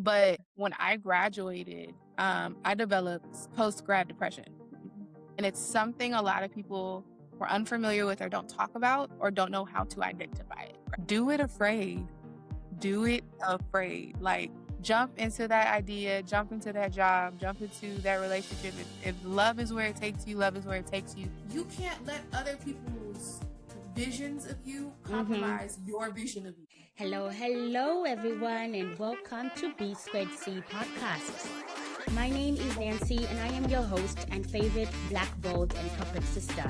But when I graduated, I developed post-grad depression. And it's something a lot of people were unfamiliar with or don't talk about or don't know how to identify it. Do it afraid. Do it afraid. Like, jump into that idea, jump into that job, jump into that relationship. If love is where it takes you, love is where it takes you. You can't let other people's visions of you compromise your vision of you. Hello, everyone, and welcome to BsquaredC podcast. My name is Nancy, and I am your host and favorite Black, bold, and corporate sister.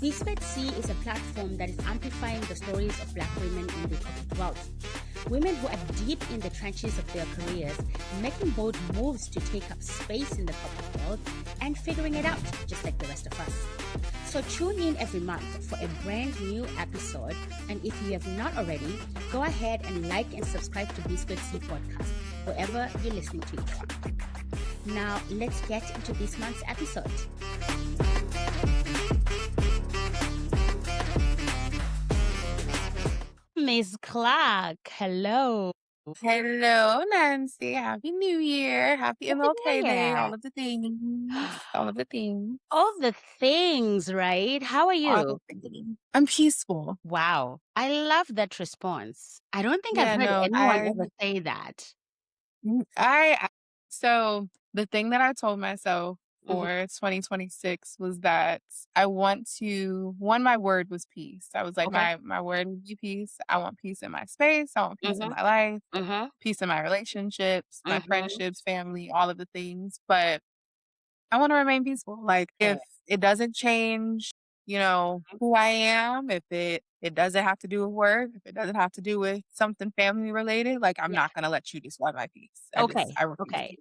BsquaredC is a platform that is amplifying the stories of Black women in the corporate world. Women who are deep in the trenches of their careers, making bold moves to take up space in the corporate world, and figuring it out just like the rest of us. So tune in every month for a brand new episode, and if you have not already, go ahead and like and subscribe to BsquaredC podcast, wherever you're listening to it from. Now, let's get into this month's episode. Ms. Clark, hello. Hello, Nancy. Happy New Year. Happy Happy MLK New Day. Year. All of the things. All of the things. All the things, right? How are All you? the things. I'm peaceful. Wow. I love that response. I don't think I've Yeah, heard no, anyone ever say that. So the thing that I told myself for 2026 was that I want to, my word was peace. I was like, Okay. my word would be peace. I want peace in my space. I want peace in my life, peace in my relationships, my friendships, family, all of the things. But I want to remain peaceful. Like, if it doesn't change, who I am, if it doesn't have to do with work, if it doesn't have to do with something family related, like, I'm not going to let you destroy my peace. I refuse to do it.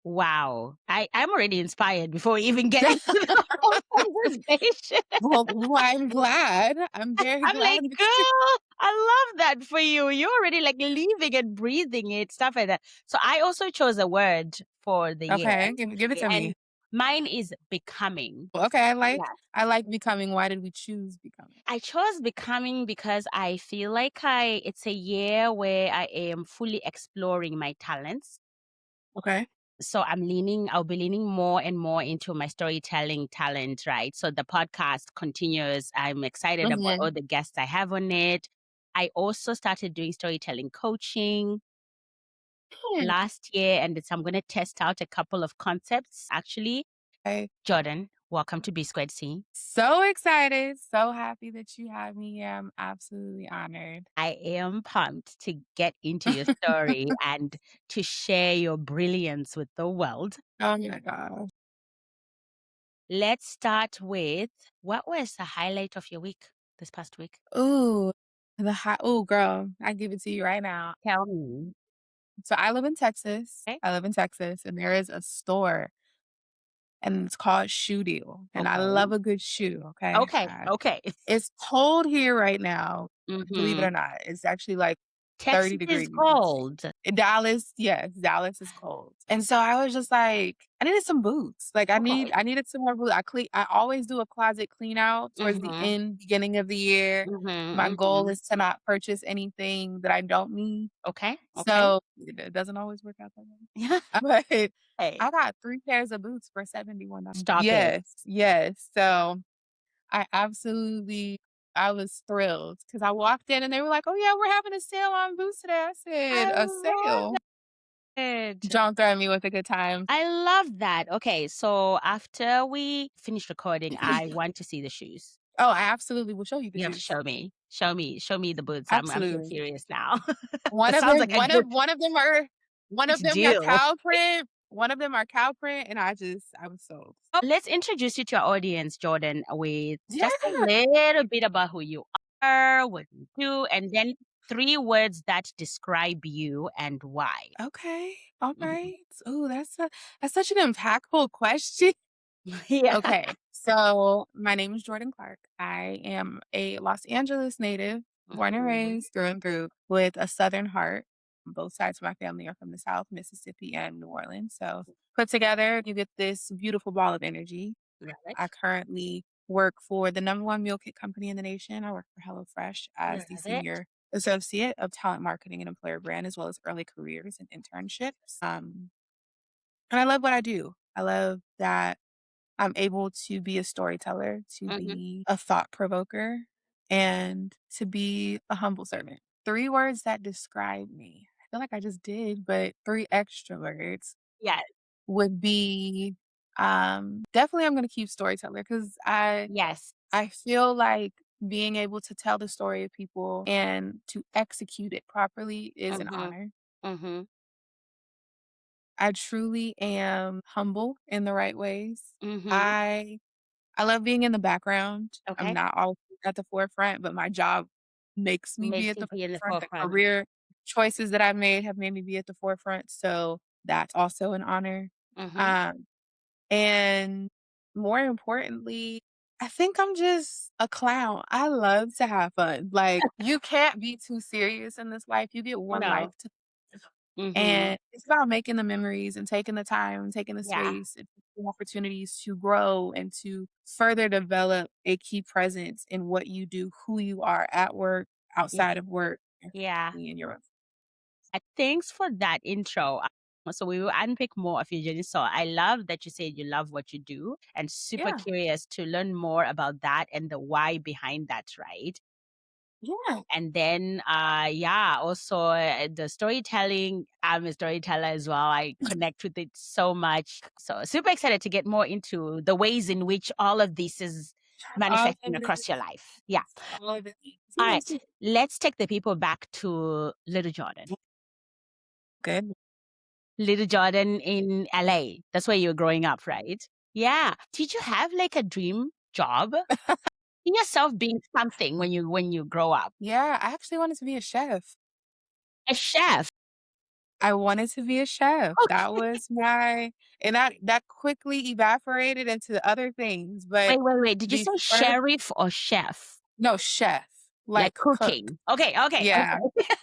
Wow. I'm already inspired before we even get into the whole conversation. Well, I'm glad. I'm very I'm glad. like, girl, I love that for you. You're already like living and breathing it, stuff like that. So I also chose a word for the year. Okay, give it to me. Mine is becoming. Okay, I like becoming. Why did we choose becoming? I chose becoming because I feel like it's a year where I am fully exploring my talents. Okay. So I'll be leaning more and more into my storytelling talent, right? So the podcast continues. I'm excited about all the guests I have on it. I also started doing storytelling coaching last year, and I'm going to test out a couple of concepts, actually. Okay. Jourdan, welcome to BsquaredC. So excited. So happy that you have me here. I'm absolutely honored. I am pumped to get into your story and to share your brilliance with the world. Oh my God. Let's start with, what was the highlight of your week this past week? Ooh, girl, I give it to you right now. Tell me. So I live in Texas. Okay. I live in Texas, and there is a store, and it's called Shoe Deal. And I love a good shoe. Okay. Okay. It's cold here right now. Believe it or not, it's actually like 30 Texas degrees. is cold. Dallas is cold. And so I was just like, I needed some boots. Like, I needed some more boots. I always do a closet clean out towards the beginning of the year. My goal is to not purchase anything that I don't need. Okay. So it doesn't always work out that way. But I got 3 pairs of boots for $71. Stop it. Yes. So I was thrilled because I walked in and they were like, "Oh yeah, we're having a sale on boots today." I said, "A sale?" Don't threaten me with a good time. I love that. Okay, so after we finish recording, I want to see the shoes. Oh, I absolutely will show you the You have to shoes. show me the boots. Absolutely. I'm so curious now. One of them are cow print. One of them are cow print, and I was sold. Let's introduce you to our audience, Jourdan, with just a little bit about who you are, what you do, and then 3 words that describe you and why. Okay. All right. Oh, that's such an impactful question. Yeah. Okay. So my name is Jourdan Clark. I am a Los Angeles native, born and raised through and through, with a Southern heart. Both sides of my family are from the South, Mississippi and New Orleans. So put together, you get this beautiful ball of energy. Right. I currently work for the #1 meal kit company in the nation. I work for HelloFresh as the associate of talent marketing and employer brand, as well as early careers and internships. And I love what I do. I love that I'm able to be a storyteller, to Mhm. be a thought provoker, and to be a humble servant. 3 words that describe me. I feel like I just did, but 3 extra words Yes. would be, definitely I'm gonna keep storyteller because Yes. I feel like being able to tell the story of people and to execute it properly is an Mhm. honor. Mhm. I truly am humble in the right ways. Mhm. I I love being in the background. I'm Okay. not always at the forefront, but my job makes me be Makes at you the be in the forefront. The forefront. career choices that I've made have made me be at the forefront, so that's also an honor. Mhm. Um, and more importantly, I think I'm just a clown. I love to have fun. Like, you can't be too serious in this life. You get one life No. to Mhm. and it's about making the memories and taking the time, taking the Yeah. space, and taking opportunities to grow and to further develop a key presence in what you do, who you are at work, Yeah. outside of work, and Yeah. in your Thanks for that intro. So we will unpick more of your journey. So I love that you said you love what you do and super Yeah, curious to learn more about that and the why behind that, right? yeah. And then, yeah, also the storytelling. I'm a storyteller as well. I connect with it so much. So super excited to get more into the ways in which all of this is All manifesting of across your this, life. Yeah. all of it. All right. Let's take the people back to Little Jordan. Good. Little Jordan in LA. That's where you were growing up, right? Yeah. Did you have like a dream job? See yourself being something when you grow up. Yeah, I actually wanted to be a chef. A chef. I wanted to be a chef. Okay. That was my and that quickly evaporated into other things, but Wait. Did you the say first sheriff or chef? no, chef, Like like cook. cooking. Okay. Yeah.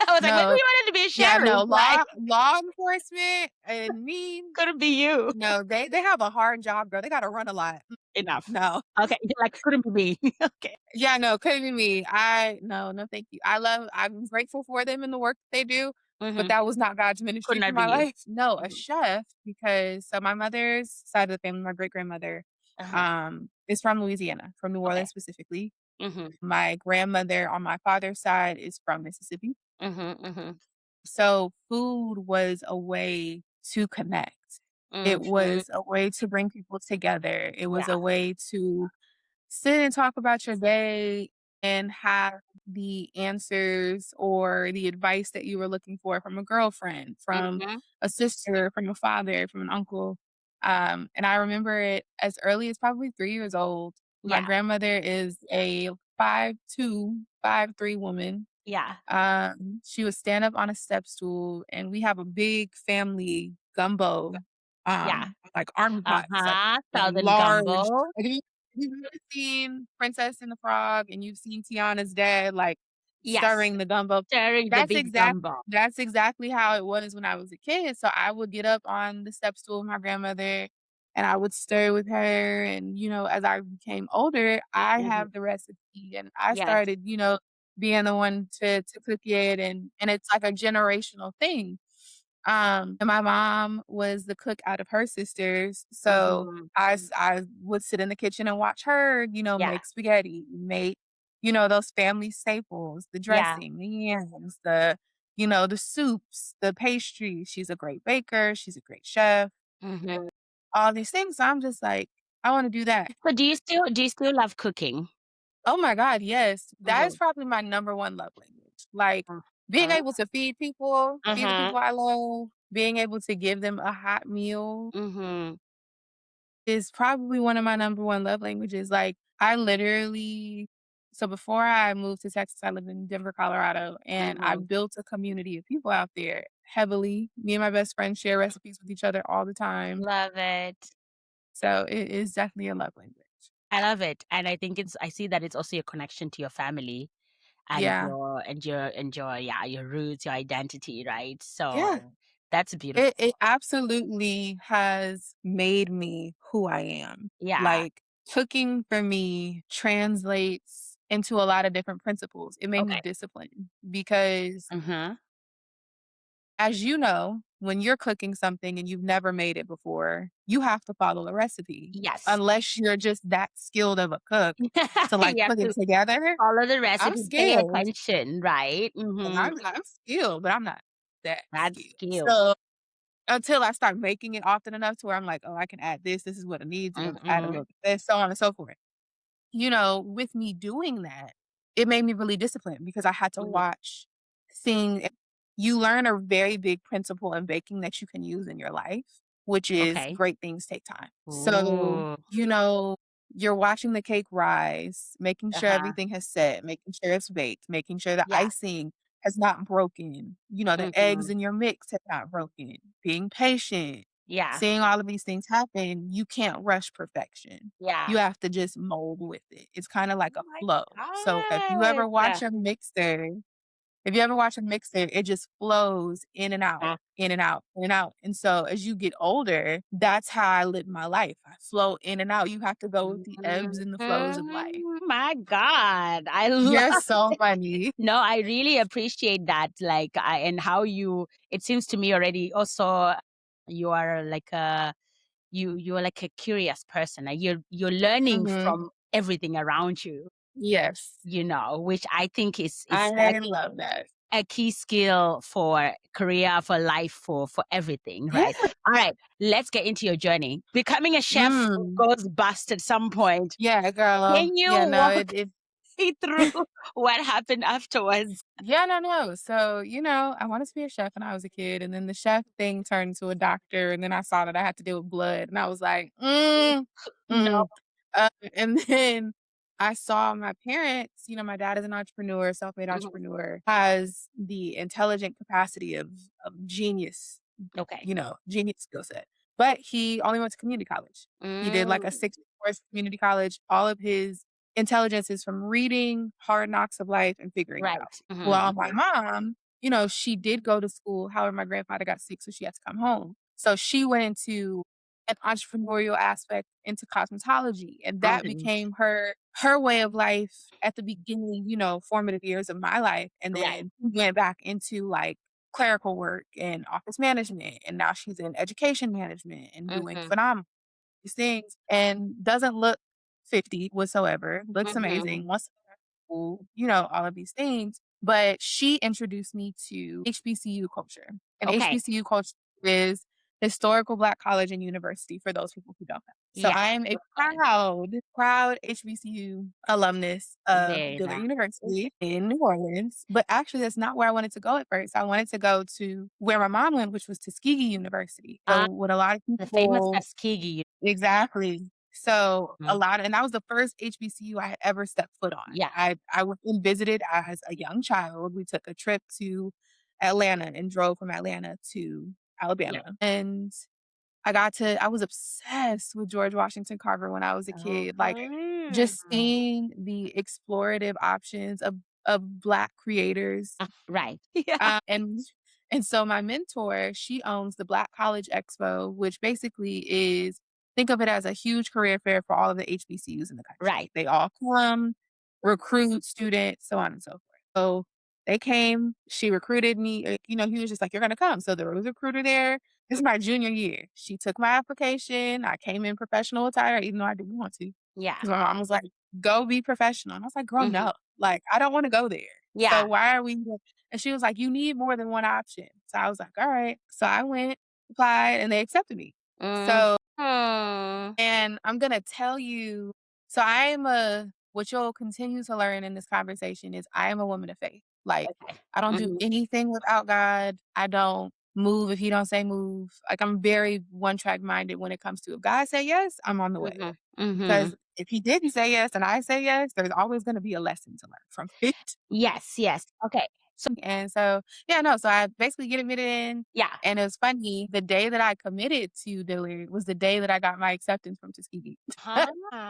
I was like, maybe No, you wanted to be a yeah, sheriff. no, Like, law enforcement and me, couldn't be you. no, they have a hard job, girl. They gotta run a lot. Enough. No. Okay. Like, couldn't be me. Okay. Yeah, no, couldn't be me. No, thank you. I'm grateful for them and the work that they do, but Mm-hmm. that was not God's Could ministry for not be my you. life. No, a Mhm. chef because so my mother's side of the family, my great-grandmother, Uh-huh. is from Louisiana, from New Okay. Orleans specifically. Mm-hmm. My grandmother on my father's side is from Mississippi. Mm-hmm. Mm-hmm. So food was a way to connect. It Mm-hmm. was a way to bring people together. It was Yeah. a way to sit and talk about your day and have the answers or the advice that you were looking for from a girlfriend, from Mm-hmm. a sister, from a father, from an uncle. And I remember it as early as probably 3 years old. My Yeah. grandmother is a 5'2", 5'3" woman. Yeah. She would stand up on a step stool, and we have a big family gumbo, Yeah. like army pots, Uh-huh. like Southern large. gumbo. Like, you've ever seen Princess and the Frog, and you've seen Tiana's dad like Yes. stirring the gumbo. Stirring the That's big exact. gumbo. That's exactly how it was when I was a kid. So I would get up on the step stool with my grandmother, and I would stir with her. And as I became older, I Mm-hmm. have the recipe, and I Yes. started, being the one to cook it, and it's like a generational thing. And my mom was the cook out of her sisters, so Mm-hmm. I would sit in the kitchen and watch her, Yeah. make spaghetti, make, those family staples, the Yeah. dressing, the yams, the soups, the pastries. She's a great baker, she's a great chef, Mm-hmm. all these things. So I'm just like, I wanna do that. So do you still love cooking? Oh my god, yes. That is Mm-hmm. probably my number 1 love language. Like, being Uh-huh. able to feed the Uh-huh. people I love, being able to give them a hot meal Mm-hmm. is probably one of my number 1 love languages. Like, I literally so before I moved to Texas, I lived in Denver, Colorado, and I Mm-hmm. built a community of people out there heavily. Me and my best friend share recipes with each other all the time. Love it. So it is definitely a love language. I love it. And I think I see that it's also your connection to your family and Yeah. your roots, your identity, right? Yeah. So that's beautiful. It absolutely has made me who I am. Yeah. Like, cooking for me translates into a lot of different principles. It made me Okay. disciplined because, Uh-huh. as you know, when you're cooking something and you've never made it before, you have to follow the recipe. Yes. Unless you're just that skilled of a cook to like You have put it to together. follow the I'm recipe, pay skilled. attention, right? Like, Mhm. I'm skilled, but I'm not that That's skilled. skill. So until I start making it often enough to where I'm like, oh, I can add this. This is what it needs. I'm gonna add a Mhm. little bit of this, so on and so forth. With me doing that, it made me really disciplined because I had to Mhm. watch thing you learn a very big principle in baking that you can use in your life, which is Okay. great things take time. So, Ooh. you're watching the cake rise, making sure Uh-huh. everything has set, making sure it's baked, making sure the Yeah. icing has not broken, the eggs Mhm. in your mix have not broken, being patient, Yeah. seeing all of these things happen. You can't rush perfection. Yeah. You have to just mold with it. It's kinda like Oh a my flow. So gosh. if you ever watch a mixer, it just flows in and out, Yeah. in and out, in and out. And so as you get older, that's how I live my life. I flow in and out. You have to go with the ebbs and the flows of life. My God. I love You're so funny. No, I really appreciate that, like, and how it seems to me already also you are like you are like a curious person. Like you're learning Mhm. from everything around you, Yes. which I think is I love that. a key skill for career, for life, for everything, Yeah. right? All right, let's get into your journey. Becoming a chef Mm. goes bust at some point. Yeah, girl. Can you Yeah, no, walk it me through what happened afterwards? Yeah, no, no. So, I wanted to be a chef when I was a kid, and then the chef thing turned into a doctor, and then I saw that I had to deal with blood, and I was like, No. mm. And then I saw my parents, my dad is an entrepreneur, self-made Mhm. entrepreneur, has the intelligent capacity of genius, Okay. genius skill set. But he only went to community college. He did like a Mm, 6 course community college. All of his intelligence is from reading, hard knocks of life, and figuring it right. out. Mhm. Well, my mom, she did go to school. However, my grandfather got sick, so she had to come home. So she went into an entrepreneurial aspect into cosmetology, and that Mhm. became her way of life at the beginning, formative years of my life, and Right. then went back into like clerical work and office management, and now she's in education management and doing Mhm. phenomenal these things, and doesn't look 50 whatsoever, looks Mhm. amazing, wants to go to school, all of these things. But she introduced me to HBCU culture. And Okay. HBCU culture is historical Black college and university for those people who don't know. So Yeah. I am a proud HBCU alumnus of Very Dillard nice. University in New Orleans. But actually, that's not where I wanted to go at first. I wanted to go to where my mom went, which was Tuskegee University. So Ah, what a lot of the famous people Tuskegee. Exactly. So, a Mhm. lot and that was the first HBCU I had ever stepped foot on. Yeah. I went and visited as a young child. We took a trip to Atlanta and drove from Atlanta to Yeah. Alabama, and I was obsessed with George Washington Carver when I was a kid, like, Mhm. just seeing the explorative options of Black creators, Right. Yeah. and so my mentor, she owns the Black College Expo, which basically is think of it as a huge career fair for all of the HBCUs in the country. Right. They all come, recruit students, so on and so forth. So they came, she recruited me, he was just like, "You're gonna come." So there was a recruiter there. This is my junior year. She took my application. I came in professional attire, even though I didn't want to, Yeah. because my mom was like, "Go be professional." And I was like, "Girl, Mhm. no. Like, I don't wanna go there. So Yeah. why are we" and she was like, "You need more than one option." So I was like, "Alright." So I went, applied, and they accepted me. So Mhm. and I'm gonna tell you so I am a what you'll continue to learn in this conversation is I am a woman of faith. Like, Okay. I don't do Mhm. anything without God. I don't move if he don't say move. Like, I'm very one-track minded when it comes to if God say yes, I'm on the way. Mhm. Mhm. Because if he didn't say yes and I say yes, there's always gonna be a lesson to learn from it. Yes, yes. Okay. So And so, yeah, no, so I basically get admitted in, yeah. and it was funny, the day that I committed to Dillard was the day that I got my acceptance from Tuskegee. Huh.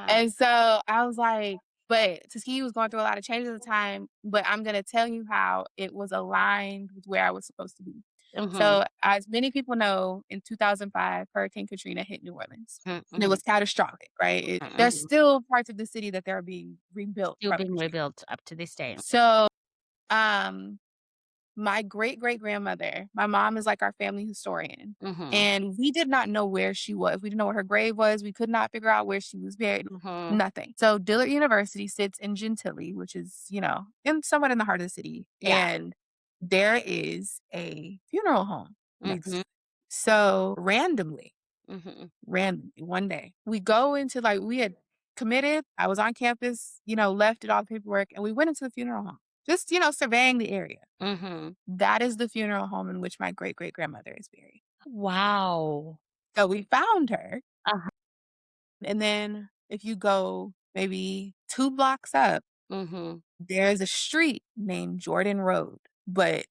And so I was like but Tuskegee was going through a lot of changes at the time, but I'm gonna tell you how it was aligned with where I was supposed to be. Mhm. So, as many people know, in 2005, Hurricane Katrina hit New Orleans, Mhm. and it Mhm. was catastrophic, right? There's Mhm. still parts of the city that they're being rebuilt Still from being Katrina. rebuilt up to this day. So, um, my great-great-grandmother, my mom is like our family historian, Mhm. and we did not know where she was. We didn't know where her grave was. We could not figure out where she was buried. Mhm. Nothing. So Dillard University sits in Gentilly, which is, in somewhat in the heart of the city, Yeah. and there is a funeral home next Mhm. to it. So Mhm. randomly, one day, we go into we had committed. I was on campus, left, did all the paperwork, and we went into the funeral home, just, surveying the area. Mhm. That is the funeral home in which my great-great-grandmother is buried. Wow. So we found her, Uh-huh. and then if you go maybe 2 blocks up, Mhm. there's a street named Jordan Road, but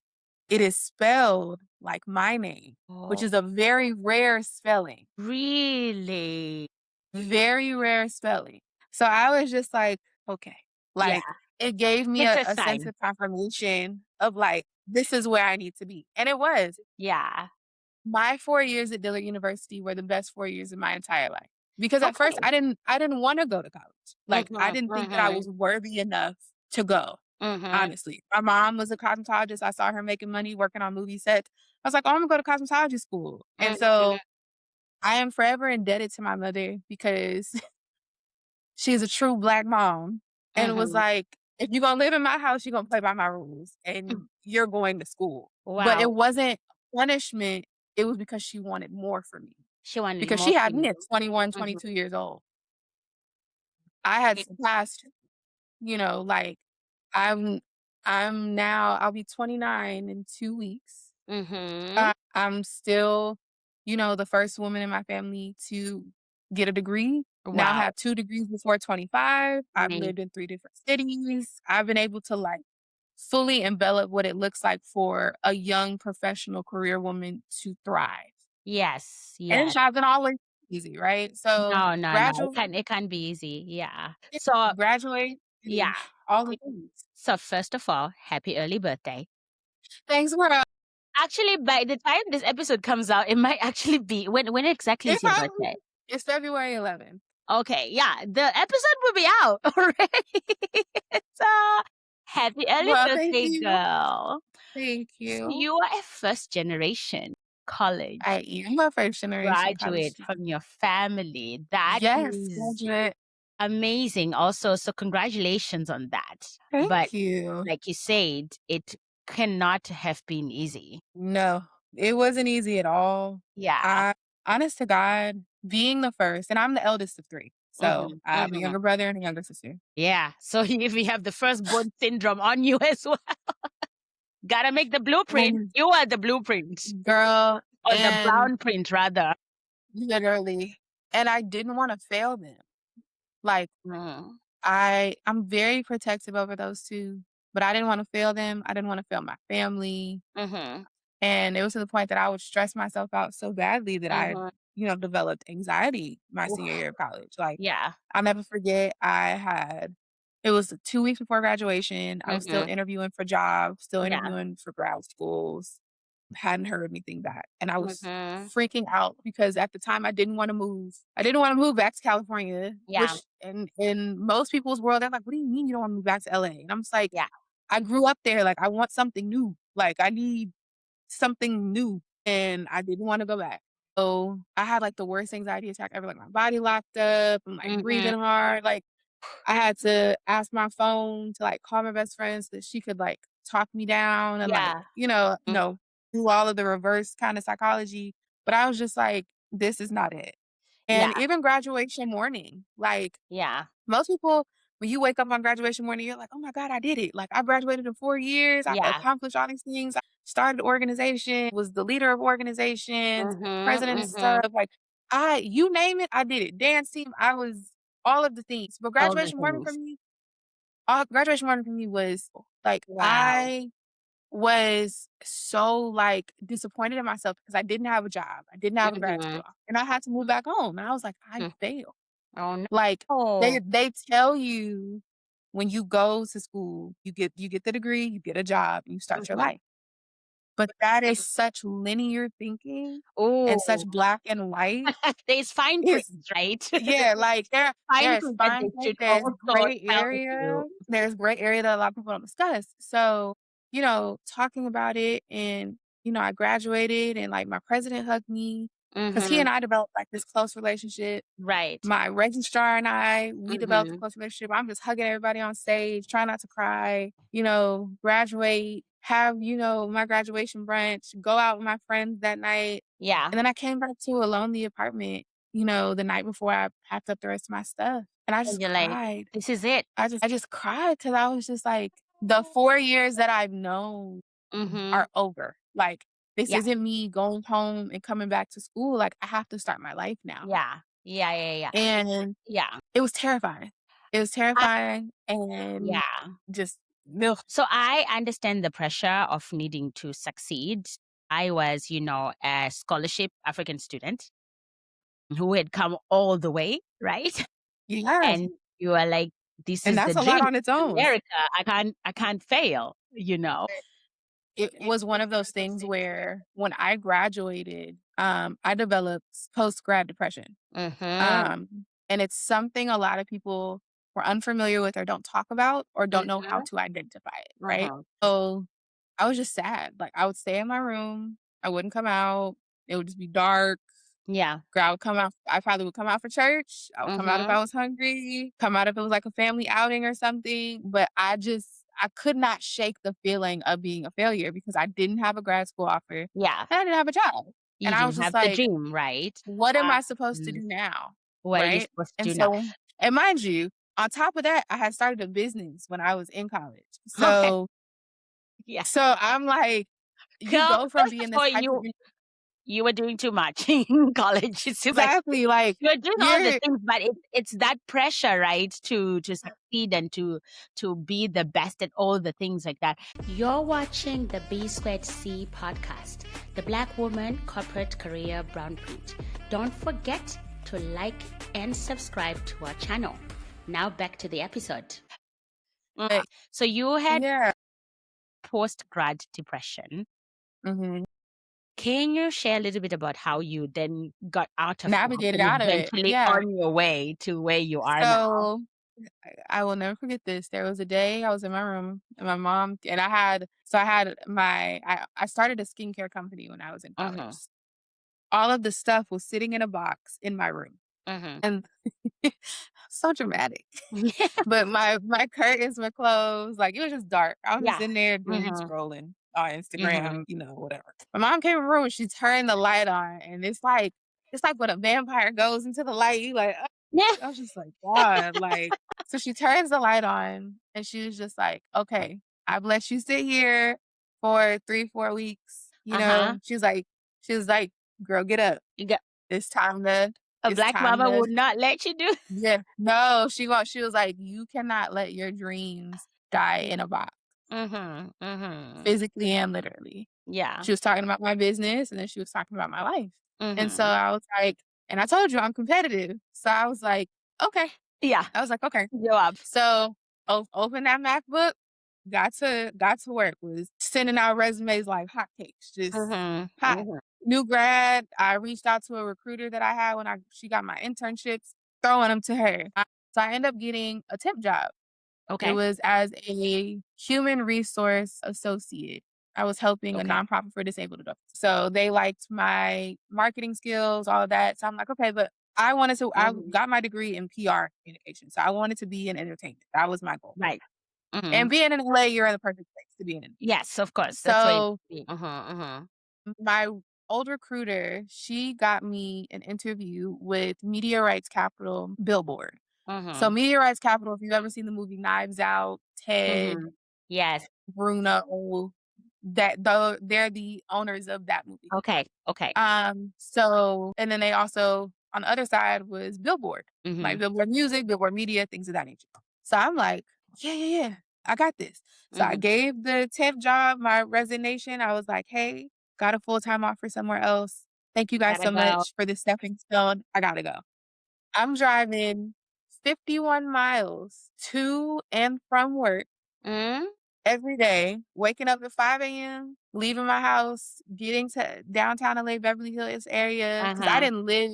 it is spelled like my name, which Oh, is a very rare spelling, really? very rare spelling. So I was just like, "Okay." Yeah. It gave me It's a a a sense sign. of confirmation of, this is where I need to be, and it was. Yeah. My 4 years at Dillard University were the best 4 years of my entire life. Because at first Okay. I didn't wanna go to college. I Mhm. didn't think that I Mhm. was worthy enough to go, Mhm. honestly. My mom was a cosmetologist. I saw her making money working on movie sets. I was like, "Oh, Imma go to cosmetology school." And Mhm. so, I am forever indebted to my mother because she's a true Black mom and was Mhm. like, "If you gonna live in my house, you're gonna play by my rules, Mm. and you're going to school." But it Wow. wasn't punishment, it was because she wanted more for me. She wanted Because more she for had me you. at 21, Mhm. 22 years old. I had It surpassed, you know, like, I'm I'm now I'll be 29 in 2 weeks. Mhm. I'm still, the first woman in my family to get a degree. Now Wow. have 2 degrees before 25. I've Amazing. lived in 3 different cities. I've been able to, fully envelop what it looks like for a young professional career woman to thrive. Yes. And it Yes. hasn't always been easy, right? So, No, no, no. graduate It can be easy. Yeah. So, graduate yeah. and all the things. So first of all, happy early birthday. Thanks for Actually, by the time this episode comes out, it might actually be when exactly it is your probably birthday? it's February 11th. Okay, yeah, the episode will be out already. So happy early Well, thank birthday, you. girl. Thank So you. you are a first generation college I am a first generation college graduate student. from your family. That Yes, is graduate. amazing also. So congratulations on that. But Thank you. like you said, it cannot have been easy. No, it wasn't easy at all. Yeah. I honest to God, being the first, and I'm the eldest of 3. So, Mhm. I have a Mhm. younger brother and a younger sister. Yeah. So if you have the firstborn syndrome on you as well, gotta make the blueprint. And You are the blueprint girl, or the and brown print rather. literally, and I didn't wanna fail them. Like, Mm. I'm very protective over those 2, but I didn't wanna fail them. I didn't wanna fail my family. Mhm. And it was to the point that I would stress myself out so badly that I, Mhm. developed anxiety my senior Oof. year of college. Like, Yeah. I'll never forget, it was 2 weeks before graduation. I was still Mhm. interviewing for jobs, still Yeah. interviewing for grad schools, hadn't heard anything back. And I was Mhm. freaking out because at the time I didn't want to move. I didn't want to move back to California, Yeah. which in most people's world, they're like, "What do you mean you don't want to move back to LA?" And I'm just like, Yeah. I grew up there. Like, I want something new. Like, I need something new, and I didn't wanna go back. So, I had, the worst anxiety attack ever, my body locked up, I'm, Mhm. breathing hard, I had to ask my phone to, call my best friend so that she could, talk me down and, Yeah. Mm. do all of the reverse kinda psychology, but I was just like, "This is not it." Yeah. And even graduation morning, Yeah. most people, when you wake up on graduation morning, you're like, "Oh my god, I did it. I graduated in 4 years. I Yeah. accomplished all these things. I started organization, was the leader of organizations, Mhm. president of Mhm. stuff." You name it, I did it. Dance team, I was all of the things. But All the things. graduation morning for me was Wow. I was so disappointed in myself because I didn't have a job. I didn't have a grad school Mhm. offer, and I had to move back home. And I was like, I Mm. failed. Oh Like, no. they tell you when you go to school, you get the degree, you get a job, you start your Mhm. life. But that is such linear thinking and such Oh, black and white. there's fine print, It's right? yeah, like Fine there's print that fine they print, should there's also gray tell area, you. there's gray area that a lot of people don't discuss. So, talking about it and, I graduated and like my president hugged me because he Mhm. and I developed like this close relationship. Right. My registrar and I, we developed a Mhm. close relationship. I'm just hugging everybody on stage, try not to cry, graduate, have, my graduation brunch, go out with my friends that night. Yeah. And then I came back to a lonely apartment, the night before I packed up the rest of my stuff. And I And just you're like, cried. "This is it." I just cried because I was just like, the 4 years that I've known Mhm. are over. Like, this Yeah. isn't me going home and coming back to school. Like, I have to start my life now. Yeah. Yeah, yeah, yeah. And Yeah. it was terrifying. It was I terrifying and yeah. just ugh. So I understand the pressure of needing to succeed. I was, a scholarship African student who had come all the way, right? Yeah, And you are like, "This and is the that's a lot dream, on its own. America. I can't fail," you know? It was one of those things where when I graduated, I developed post-grad depression. Mhm. And it's something a lot of people were unfamiliar with or don't talk about or don't know how Mhm. to identify it, right? Mhm. So I was just sad. Like I would stay in my room, I wouldn't come out. It would just be dark. Yeah. I would come out. I probably would come out for church. I would come out if Mhm. I was hungry, come out if it was like a family outing or something. But I could not shake the feeling of being a failure because I didn't have a grad school offer and Yeah. I didn't have a job. And You I was didn't just have the like, dream, right? what am I supposed to Mm. do now? What are you Right. supposed to And do now? so, and mind you, on top of that, I had started a business when I was in college. Okay. So, Yeah. so I'm like, you Girl, go from being this for hyper you were doing too much in college. It's just like exactly like you're doing all the you're things, but it's that pressure, right? To succeed and to be the best at all the things like that. You're watching the B-Squared-C podcast, the Black Woman Corporate Career Blueprint. Don't forget to like and subscribe to our channel. Now back to the episode. like, So you had yeah. post-grad depression. Mhm. Can you share a little bit about how you then got out of that Navigated and out of it. eventually Yeah. on your way to where you are now? So I will never forget this. There was a day I was in my room and my mom and I started a skincare company when I was in college. Mhm. All of the stuff was sitting in a box in my room. Mhm. And so dramatic. Yeah. But my curtains were closed. Like it was just dark. I was just Yeah. in there doom Mhm. scrolling on Mhm. Instagram, whatever. My mom came in the room and she turned the light on and it's like when a vampire goes into the light, you like, Yeah. I was just like, God, like, so she turns the light on and she was just like, okay, I've let you sit here for 3, 4 weeks. Uh-huh. She was like, girl, get up. You got It's time to, a it's black time mama to, would not let you do. yeah. No, she was like, you cannot let your dreams die in a box, Mhm. Mhm. physically and literally. Yeah. She was talking about my business and then she was talking about my life. And so Mhm. I was like, and I told you I'm competitive. So I was like, okay. Yeah. I was like, okay. Go up. So open that MacBook, got to work, was sending out resumes like hotcakes, just Mhm. hot. Mhm. New grad, I reached out to a recruiter that I had when she got my internships, throwing them to her. So I ended up getting a temp job. It Okay. was as a human resource associate. I was helping a Okay. nonprofit for disabled adults. So they liked my marketing skills, all of that. So I'm like, okay, but I Mhm. got my degree in PR communication. So I wanted to be in entertainment. That was my goal. Right. And Mhm. being in LA, you're in the perfect place to be in. Yes, of course. That's why. So Mhm. Mhm. my old recruiter, she got me an interview with Media Rights Capital Billboard. So Mhm. Media Rights Capital, if you've ever seen the movie Knives Out, Ted, Mhm. Yes. Bruno, they're the owners of that movie. Okay. Okay. So and then they also on the other side was Billboard, like Mhm. Billboard Music, Billboard Media, things of that nature. So I'm like, yeah, yeah, yeah, I got this. So I Mhm. gave the temp job my resignation. I was like, hey, got a full-time offer somewhere else. Thank you guys Gotta so go. much for the stepping stone. I gotta go. I'm driving 51 miles to and from work Mm? every day, waking up at 5 a.m., leaving my house, getting to downtown LA, Beverly Hills area, because I Uh-huh. didn't live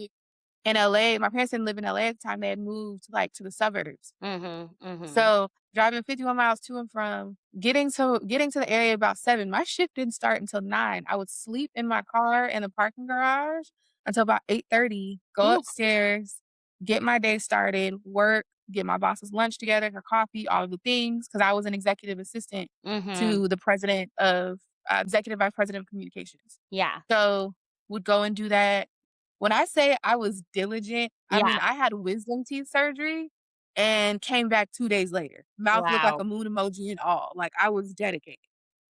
in LA. My parents didn't live in LA at the time. They had moved like to the suburbs. Mm-hmm. So driving 51 miles to and from, getting to the area about 7. My shift didn't start until 9. I would sleep in my car in the parking garage until about 8:30, go Ooh. upstairs, get my day started, work, get my boss's lunch together, her coffee, all of the things, because I was an executive assistant Mm-hmm. to the president of executive vice president of communications. Yeah. So would go and do that. When I say I was diligent, I mean, Yeah. I had wisdom teeth surgery and came back 2 days later. Mouth looked like Wow. a moon emoji and all. Like, I was dedicated.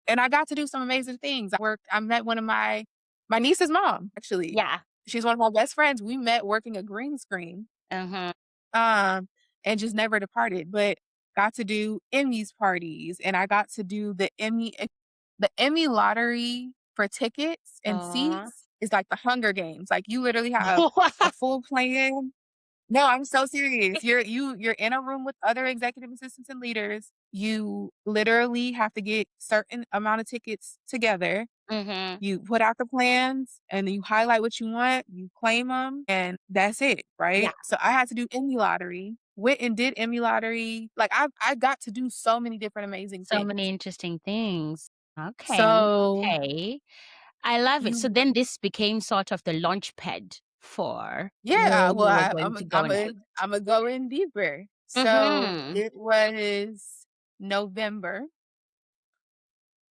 And I got to do some amazing things. I met one of my niece's mom, actually. Yeah. She's one of my best friends. We met working a green screen, Uh-huh. um, and just never departed, but got to do Emmys parties, and I got to do the Emmy lottery for tickets and Uh-huh. seats is like the Hunger Games. Like, you literally have a full plan. No, I'm so serious. You're in a room with other executive assistants and leaders. You literally have to get certain amount of tickets together. Mm-hmm. You put out the plans and then you highlight what you want, you claim them, and that's it, Yeah. right? So I had to do Emmy lottery, went and did Emmy lottery. Like, I got to do so many different amazing So many things. interesting things. Okay. So Okay. I love it. So you then this became sort of the launch pad for Yeah, where well, you were going to go I'm a next. I'm a go in deeper. So Mm-hmm. it was November,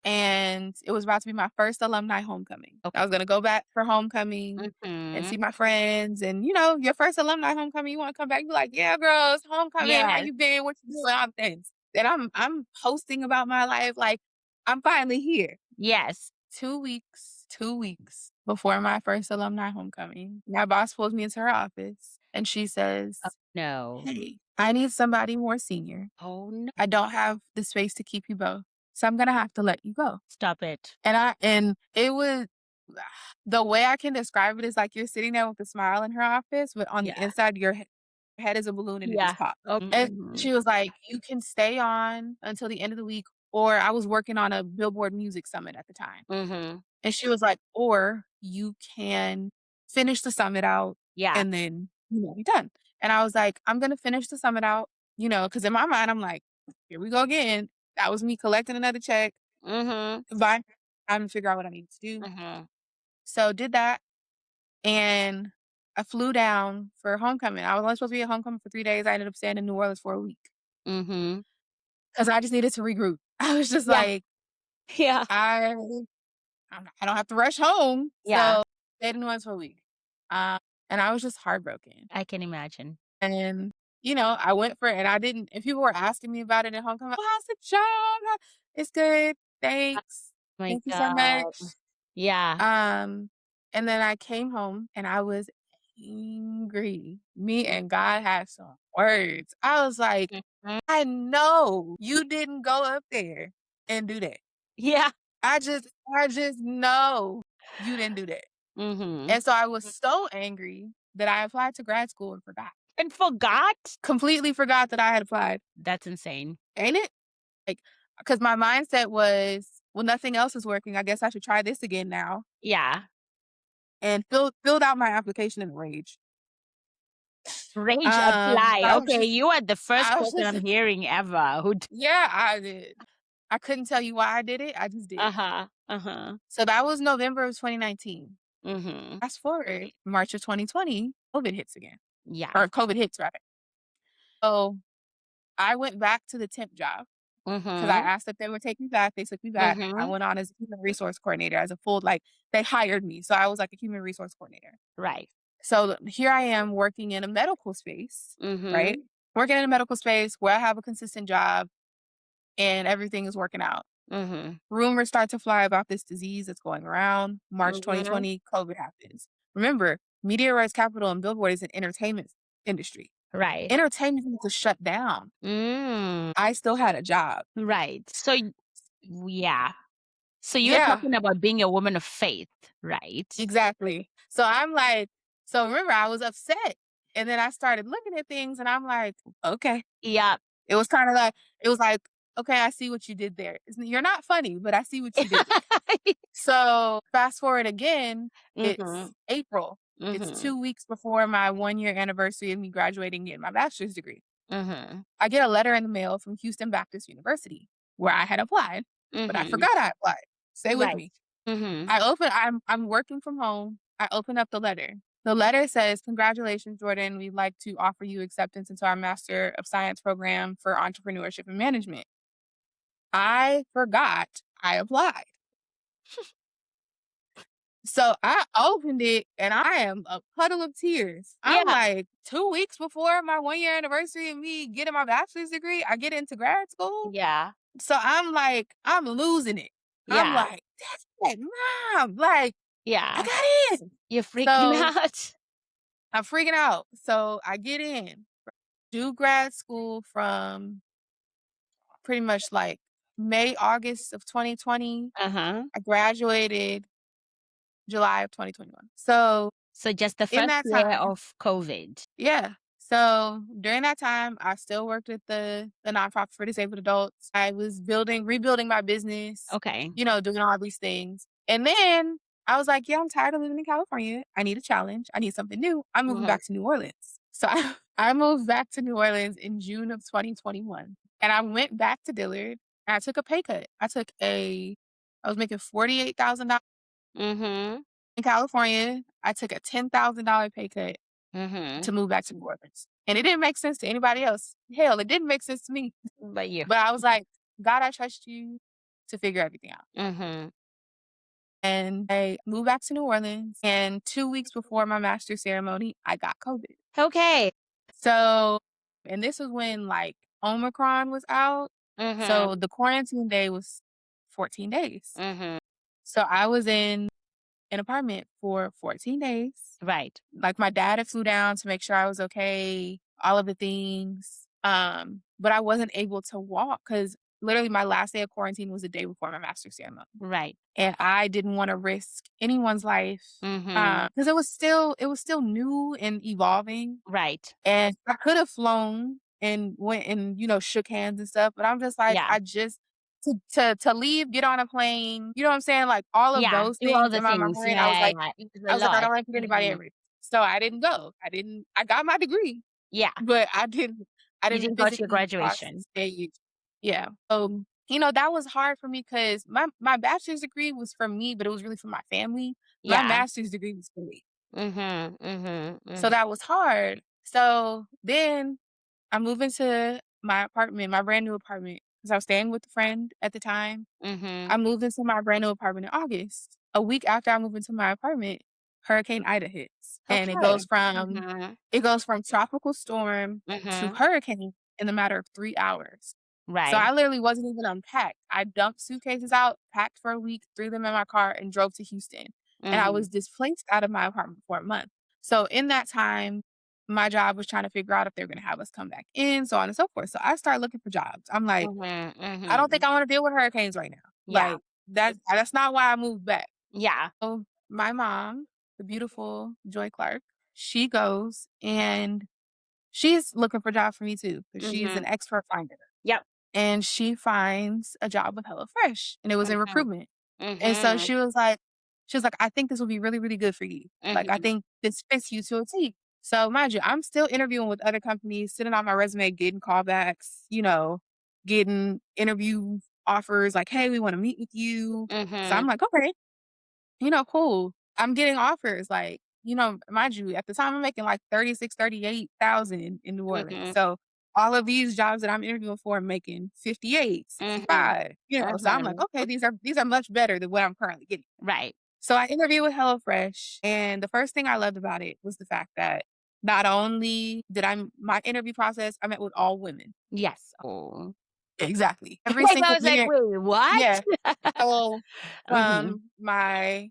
and it was about to be my first alumni homecoming. I Okay. was gonna go back for homecoming and Mm-hmm. see my friends, and your first alumni homecoming, you want to come back, you like, yeah, girl, it's homecoming. How Yes. you been? What you doing? All the things. And I'm posting about my life, like I'm finally here. Yes. 2 weeks before my first alumni homecoming, my boss pulls me into her office and she says, Oh, no. "Hey, I need somebody more senior. Oh, no. I don't have the space to keep you both. So I'm gonna have to let you go." Stop it. And it was the way I can describe it is like you're sitting there with a smile in her office, but on the Yeah. inside, your head is a balloon and it just Yeah. pops. Oh, And mhm. she was like, "You can stay on until the end of the week." Or I was working on a Billboard Music Summit at the time. Mhm. And she was like, "Or you can finish the summit out Yeah. and then, be done." And I was like, "I'm gonna finish the summit out," because in my mind, I'm like, "Here we go again." That was me collecting another check, Mhm. but I'm to figure out what I needed to do. Mhm. So did that, and I flew down for homecoming. I was only supposed to be at homecoming for 3 days. I ended up staying in New Orleans for a week Mhm. because I just needed to regroup. I was just Yeah. like, Yeah. I don't have to rush home. Yeah. So stayed in New Orleans for a week. Um, and I was just heartbroken. I can imagine. And, I went for it and I didn't, and people were asking me about it at homecoming. "Oh, how's the job? It's good. Oh Thanks. my Thank you so god. much." Yeah. Um, and then I came home and I was angry. Me and God had some words. I was like, Mhm. "I know you didn't go up there and do that. Yeah. I just know you didn't do that." Mhm. And so I was so angry that I applied to grad school and forgot. And forgot? Completely forgot that I had applied. That's insane. Ain't it? Like, because my mindset was, well, nothing else is working. I guess I should try this again now. Yeah. And filled out my application in a rage. Rage apply. I was Okay, just, you are the first I was person just, I'm hearing ever who yeah, I did. I couldn't tell you why I did it. I just did. Uh-huh. Uh-huh. So that was November of 2019. Mhm. Fast forward, March of 2020, COVID hits again, Yeah. or COVID hits rather. So I went back to the temp job because I Mhm. asked if they would take me back. They took me back. I Mhm. went on as a human resource coordinator, as a full, like, they hired me. So I was like a human resource coordinator. Right. So here I am working in a medical space, right? Mhm. Working in a medical space where I have a consistent job and everything is working out. Mhm. Rumors start to fly about this disease that's going around. March Mhm. 2020, COVID happens. Remember, media rights capital and Billboard is an entertainment industry. Right. Entertainment was shut down. Mm. I still had a job. Right. So yeah. So you're Yeah, talking about being a woman of faith, right? exactly. So remember, I was upset. And then I started looking at things and I'm like, okay. Yeah. It was kind of like, it was like, okay, I see what you did there. You're not funny, but I see what you did there. So fast forward again, it's Mhm. April. It's Mhm. 2 weeks before my 1 year anniversary of me graduating and getting my bachelor's degree. Mhm. I get a letter in the mail from Houston Baptist University where I had applied, but I Mhm. forgot I applied. Stay with Right. me. Mhm. I'm working from home. I open up the letter. The letter says, "Congratulations, Jourdan. We'd like to offer you acceptance into our Master of Science program for Entrepreneurship and Management." I forgot I applied. So I opened it and I am a puddle of tears. I'm Yeah. like 2 weeks before my 1 year anniversary of me getting my bachelor's degree, I get into grad school. Yeah. So I'm like, I'm losing it. I'm Yeah. like, that's like, mom, like, I Yeah. got in. You're freaking So out. I'm freaking out. So I get in, do grad school from pretty much like May, August of 2020. Uh-huh. I graduated July of 2021. So So just the in first that year time, of COVID. yeah. So during that time, I still worked at the nonprofit for disabled adults. I was rebuilding my business, Okay. doing all these things. And then I was like, yeah, I'm tired of living in California. I need a challenge. I need something new. I'm moving Mhm. back to New Orleans. So I moved back to New Orleans in June of 2021. And I went back to Dillard and I took a pay cut. I was making $48,000 Mhm. in California. I took a $10,000 pay cut Mhm. to move back to New Orleans. And it didn't make sense to anybody else. Hell, it didn't make sense to me. But you. But I was like, God, I trust you to figure everything out. Mhm. And I moved back to New Orleans. And 2 weeks before my master's ceremony, I got COVID. Okay. So, and this was when like Omicron was out. Mhm. So the quarantine day was 14 days. Mhm. So I was in an apartment for 14 days. Right. Like my dad had flew down to make sure I was okay, all of the things. But I wasn't able to walk because literally my last day of quarantine was the day before my master's ceremony. Right. And I didn't want to risk anyone's life Mhm. because it was still new and evolving. Right. And I could have flown and went and, shook hands and stuff, but I'm just like, Yeah. I just to leave, get on a plane, you know what I'm saying? Like all of Yeah. those Do all things the in my things. mind, I was Yeah, like, yeah. It's a I was like, I lot. don't want to put anybody at Mhm. risk. So I didn't go. I got my degree, Yeah. but I You didn't didn't go to your physically cross the graduation. stage. Yeah. That was hard for me because my bachelor's degree was for me, but it was really for my family. My Yeah. master's degree was for me. Mhm. Mhm. So Mhm. that was hard. So then I moved into my apartment, my brand new apartment, because I was staying with a friend at the time. Mhm. I moved into my brand new apartment in August. A week after I moved into my apartment, Hurricane Ida hits. And it Okay. goes from Mhm. it goes from tropical storm to Mhm. hurricane in the matter of 3 hours. So Right. I literally wasn't even unpacked. I dumped suitcases out, packed for a week, threw them in my car, and drove to Houston. And I Mhm. was displaced out of my apartment for a month. So in that time, my job was trying to figure out if they were going to have us come back in, so on and so forth. So I started looking for jobs. I'm like, Mhm. I don't think Mhm. I want to deal with hurricanes right now. Yeah. Like that's not why I moved back. Yeah. So my mom, the beautiful Joy Clark, she goes and she's looking for jobs for me too because she's Mhm. an expert finder. Yep. And she finds a job with HelloFresh, and it was in Mhm. recruitment. And so Mhm. she was like, "I think this will be really, really good for you. Like, I Mhm. think this fits you to a T." So mind you, I'm still interviewing with other companies, sitting on my resume, getting callbacks, getting interview offers like, "Hey, we want to meet with you." So Mhm. I'm like, "Okay, cool." I'm getting offers like, mind you, at the time I'm making like 36, 38,000 in New Orleans. Mhm. So all of these jobs that I'm interviewing for, I'm making 58, Mhm. 65, so I'm like, Mhm. okay, these are much better than what I'm currently getting. Right. So I interviewed with HelloFresh, and the first thing I loved about it was the fact that not only did my interview process, I met with all women. Yes. Oh. Exactly. Every Like, I single was like, year. "Wait, what?" Yeah. So Mhm. my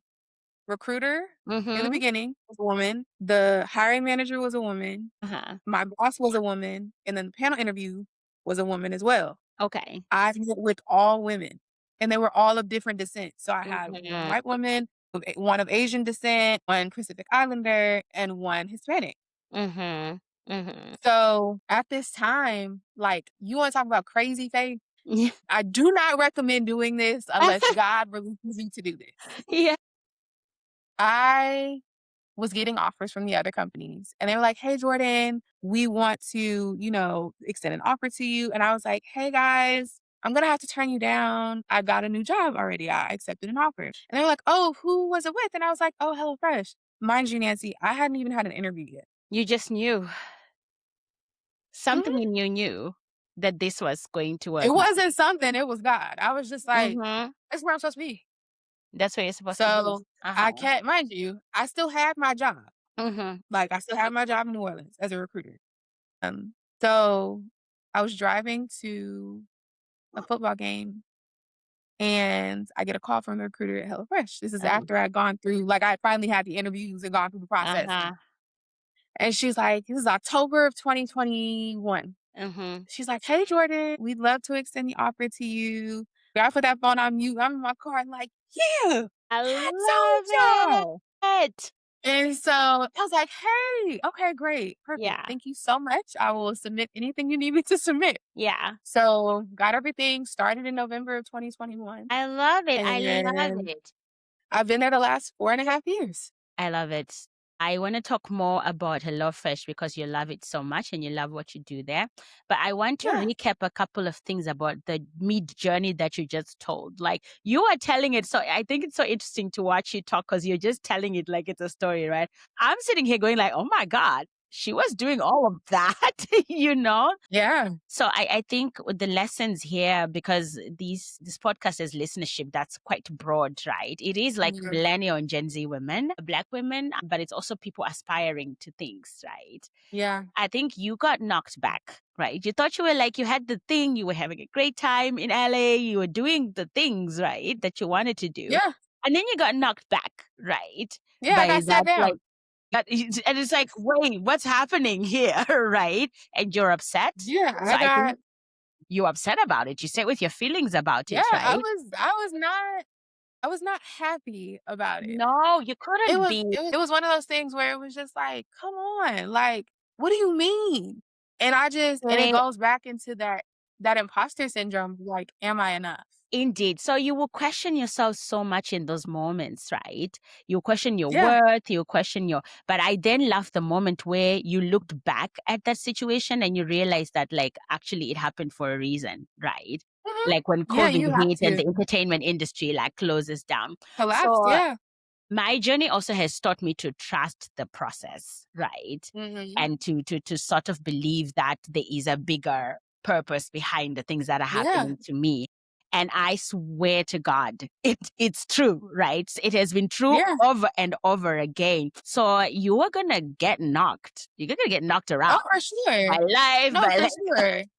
recruiter in the Mhm. beginning was a woman. The hiring manager was a woman. Uh-huh. My boss was a woman. And then the panel interview was a woman as well. Okay. I've met with all women and they were all of different descent. So I had one Mhm. white woman, one of Asian descent, one Pacific Islander, and one Hispanic. Mhm. Mhm. So at this time, like, you want to talk about crazy faith? I do not recommend doing this unless God releases you to do this. Yeah. I was getting offers from the other companies and they were like, "Hey, Jordan, we want to, extend an offer to you." And I was like, "Hey guys, I'm going to have to turn you down. I got a new job already. I accepted an offer." And they were like, "Oh, who was it with?" And I was like, "Oh, HelloFresh." Mind you, Nancy, I hadn't even had an interview yet. You just knew. Something Mhm. in you knew that this was going to It work out. wasn't something, it was God. I was just like, Mhm. "That's where I'm supposed to be." That's what you're supposed to be. So Uh-huh. I can't, mind you, I still had my job. Mhm. Like I still had my job in New Orleans as a recruiter. Um, so I was driving to a football game and I get a call from the recruiter at HelloFresh. This is Um, after I'd gone through, like I finally had the interviews and gone through the process. uh-huh. And she's like, "This is October of 2021." Mhm. She's like, "Hey, Jordan, we'd love to extend the offer to you." I put that phone on mute. I'm in my car and like, "Yeah, I I told love y'all." it. And so I was like, "Hey, okay, great. Perfect. Yeah. Thank you so much. I will submit anything you need me to submit." Yeah. So got everything started in November of 2021. I love it. I love And it. I've been there the last 4.5 years. I love it. I want to talk more about HelloFresh because you love it so much and you love what you do there. But I want to Yeah. recap a couple of things about the mid journey that you just told. Like you are telling it. So I think it's so interesting to watch you talk because you're just telling it like it's a story, right? I'm sitting here going like, oh my God, she was doing all of that, you know? Yeah. So I think with the lessons here, because this podcast is listenership, that's quite broad, right? It is like Mhm. millennial and Gen Z women, Black women, but it's also people aspiring to things, right? Yeah. I think you got knocked back, right? You thought you were like, you had the thing, you were having a great time in LA, you were doing the things, right, that you wanted to do. Yeah. And then you got knocked back, right? Yeah. I By got sat that, like, down. and it's like, wait, what's happening here, right? And you're upset. Yeah. So I I think got, you're upset about it. You sit with your feelings about yeah, it, right? I was not happy about it. No, you It couldn't was, be. it was one of those things where it was just like, come on, like, what do you mean? And it Eh, goes back into that imposter syndrome. Like, am I enough? Indeed. So you will question yourself so much in those moments, right? You question your Yeah. worth, you question your, but I then love the moment where you looked back at that situation and you realized that like actually it happened for a reason, right? Mhm. Like when Yeah. COVID You have hit and to the entertainment industry like closes down. collapse. So Yeah. my journey also has taught me to trust the process, right? Hmm. And to sort of believe that there is a bigger purpose behind the things that are Yeah. happening to me. And I swear to God, it's true, right? It has been true Yeah. over and over again. So you are gonna get knocked. You're gonna get knocked Oh, around for sure. by life, No, by for life.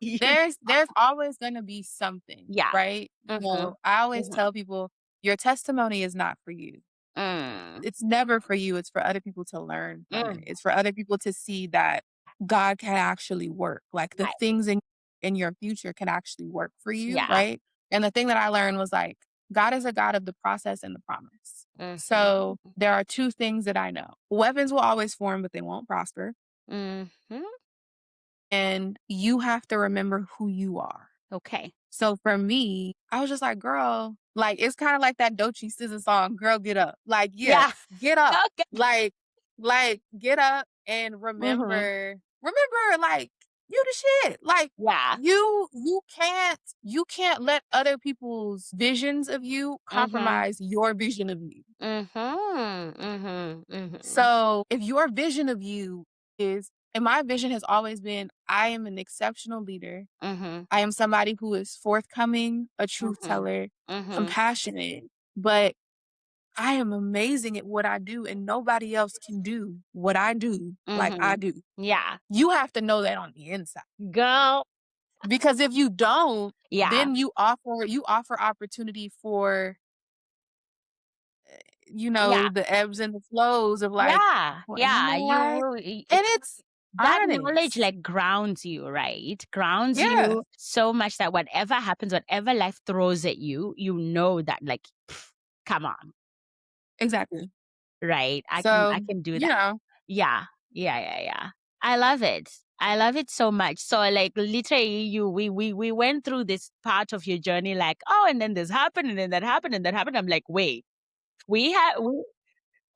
sure. There's always gonna be something, Yeah. right? Mm-hmm. I always Mm-hmm. tell people, your testimony is not for you. Mm. It's never for you. It's for other people to learn from it. Mm. It's for other people to see that God can actually work. Like the Right. things in your future can actually work for you, Yeah. right? And the thing that I learned was like God is a God of the process and the promise. Mm-hmm. So there are two things that I know. Weapons will always form, but they won't prosper. Mm-hmm. And you have to remember who you are. Okay. So for me, I was just like, girl, like it's kind of like that Doechii SZA song, "Girl, Get Up." Like, yeah, Yeah. get up. Okay. Like, like get up and Mhm. remember, like you the shit. Like Yeah. you can't let other people's visions of you Mhm. compromise your vision of you. Mhm. Mhm. Mhm. So if your vision of you is, and my vision has always been, I am an exceptional leader. Mhm. I am somebody who is forthcoming, a truth Mhm. teller, Mhm. compassionate, but I am amazing at what I do and nobody else can do what I do like I Mhm. do. Yeah. You have to know that on the inside. Girl. Because if you don't, Yeah. then you offer opportunity for, Yeah. the ebbs and the flows of like, Yeah. well, am Yeah. I? And it's That knowledge honest. like grounds you, right? Grounds Yeah, you so much that whatever happens, whatever life throws at you, you know that like, come on, exactly. right? I So, can do you that. know, Yeah. Yeah. Yeah. Yeah. I love it. I love it so much. So like literally we went through this part of your journey like, oh, and then this happened and then that happened and that happened. I'm like, wait, we have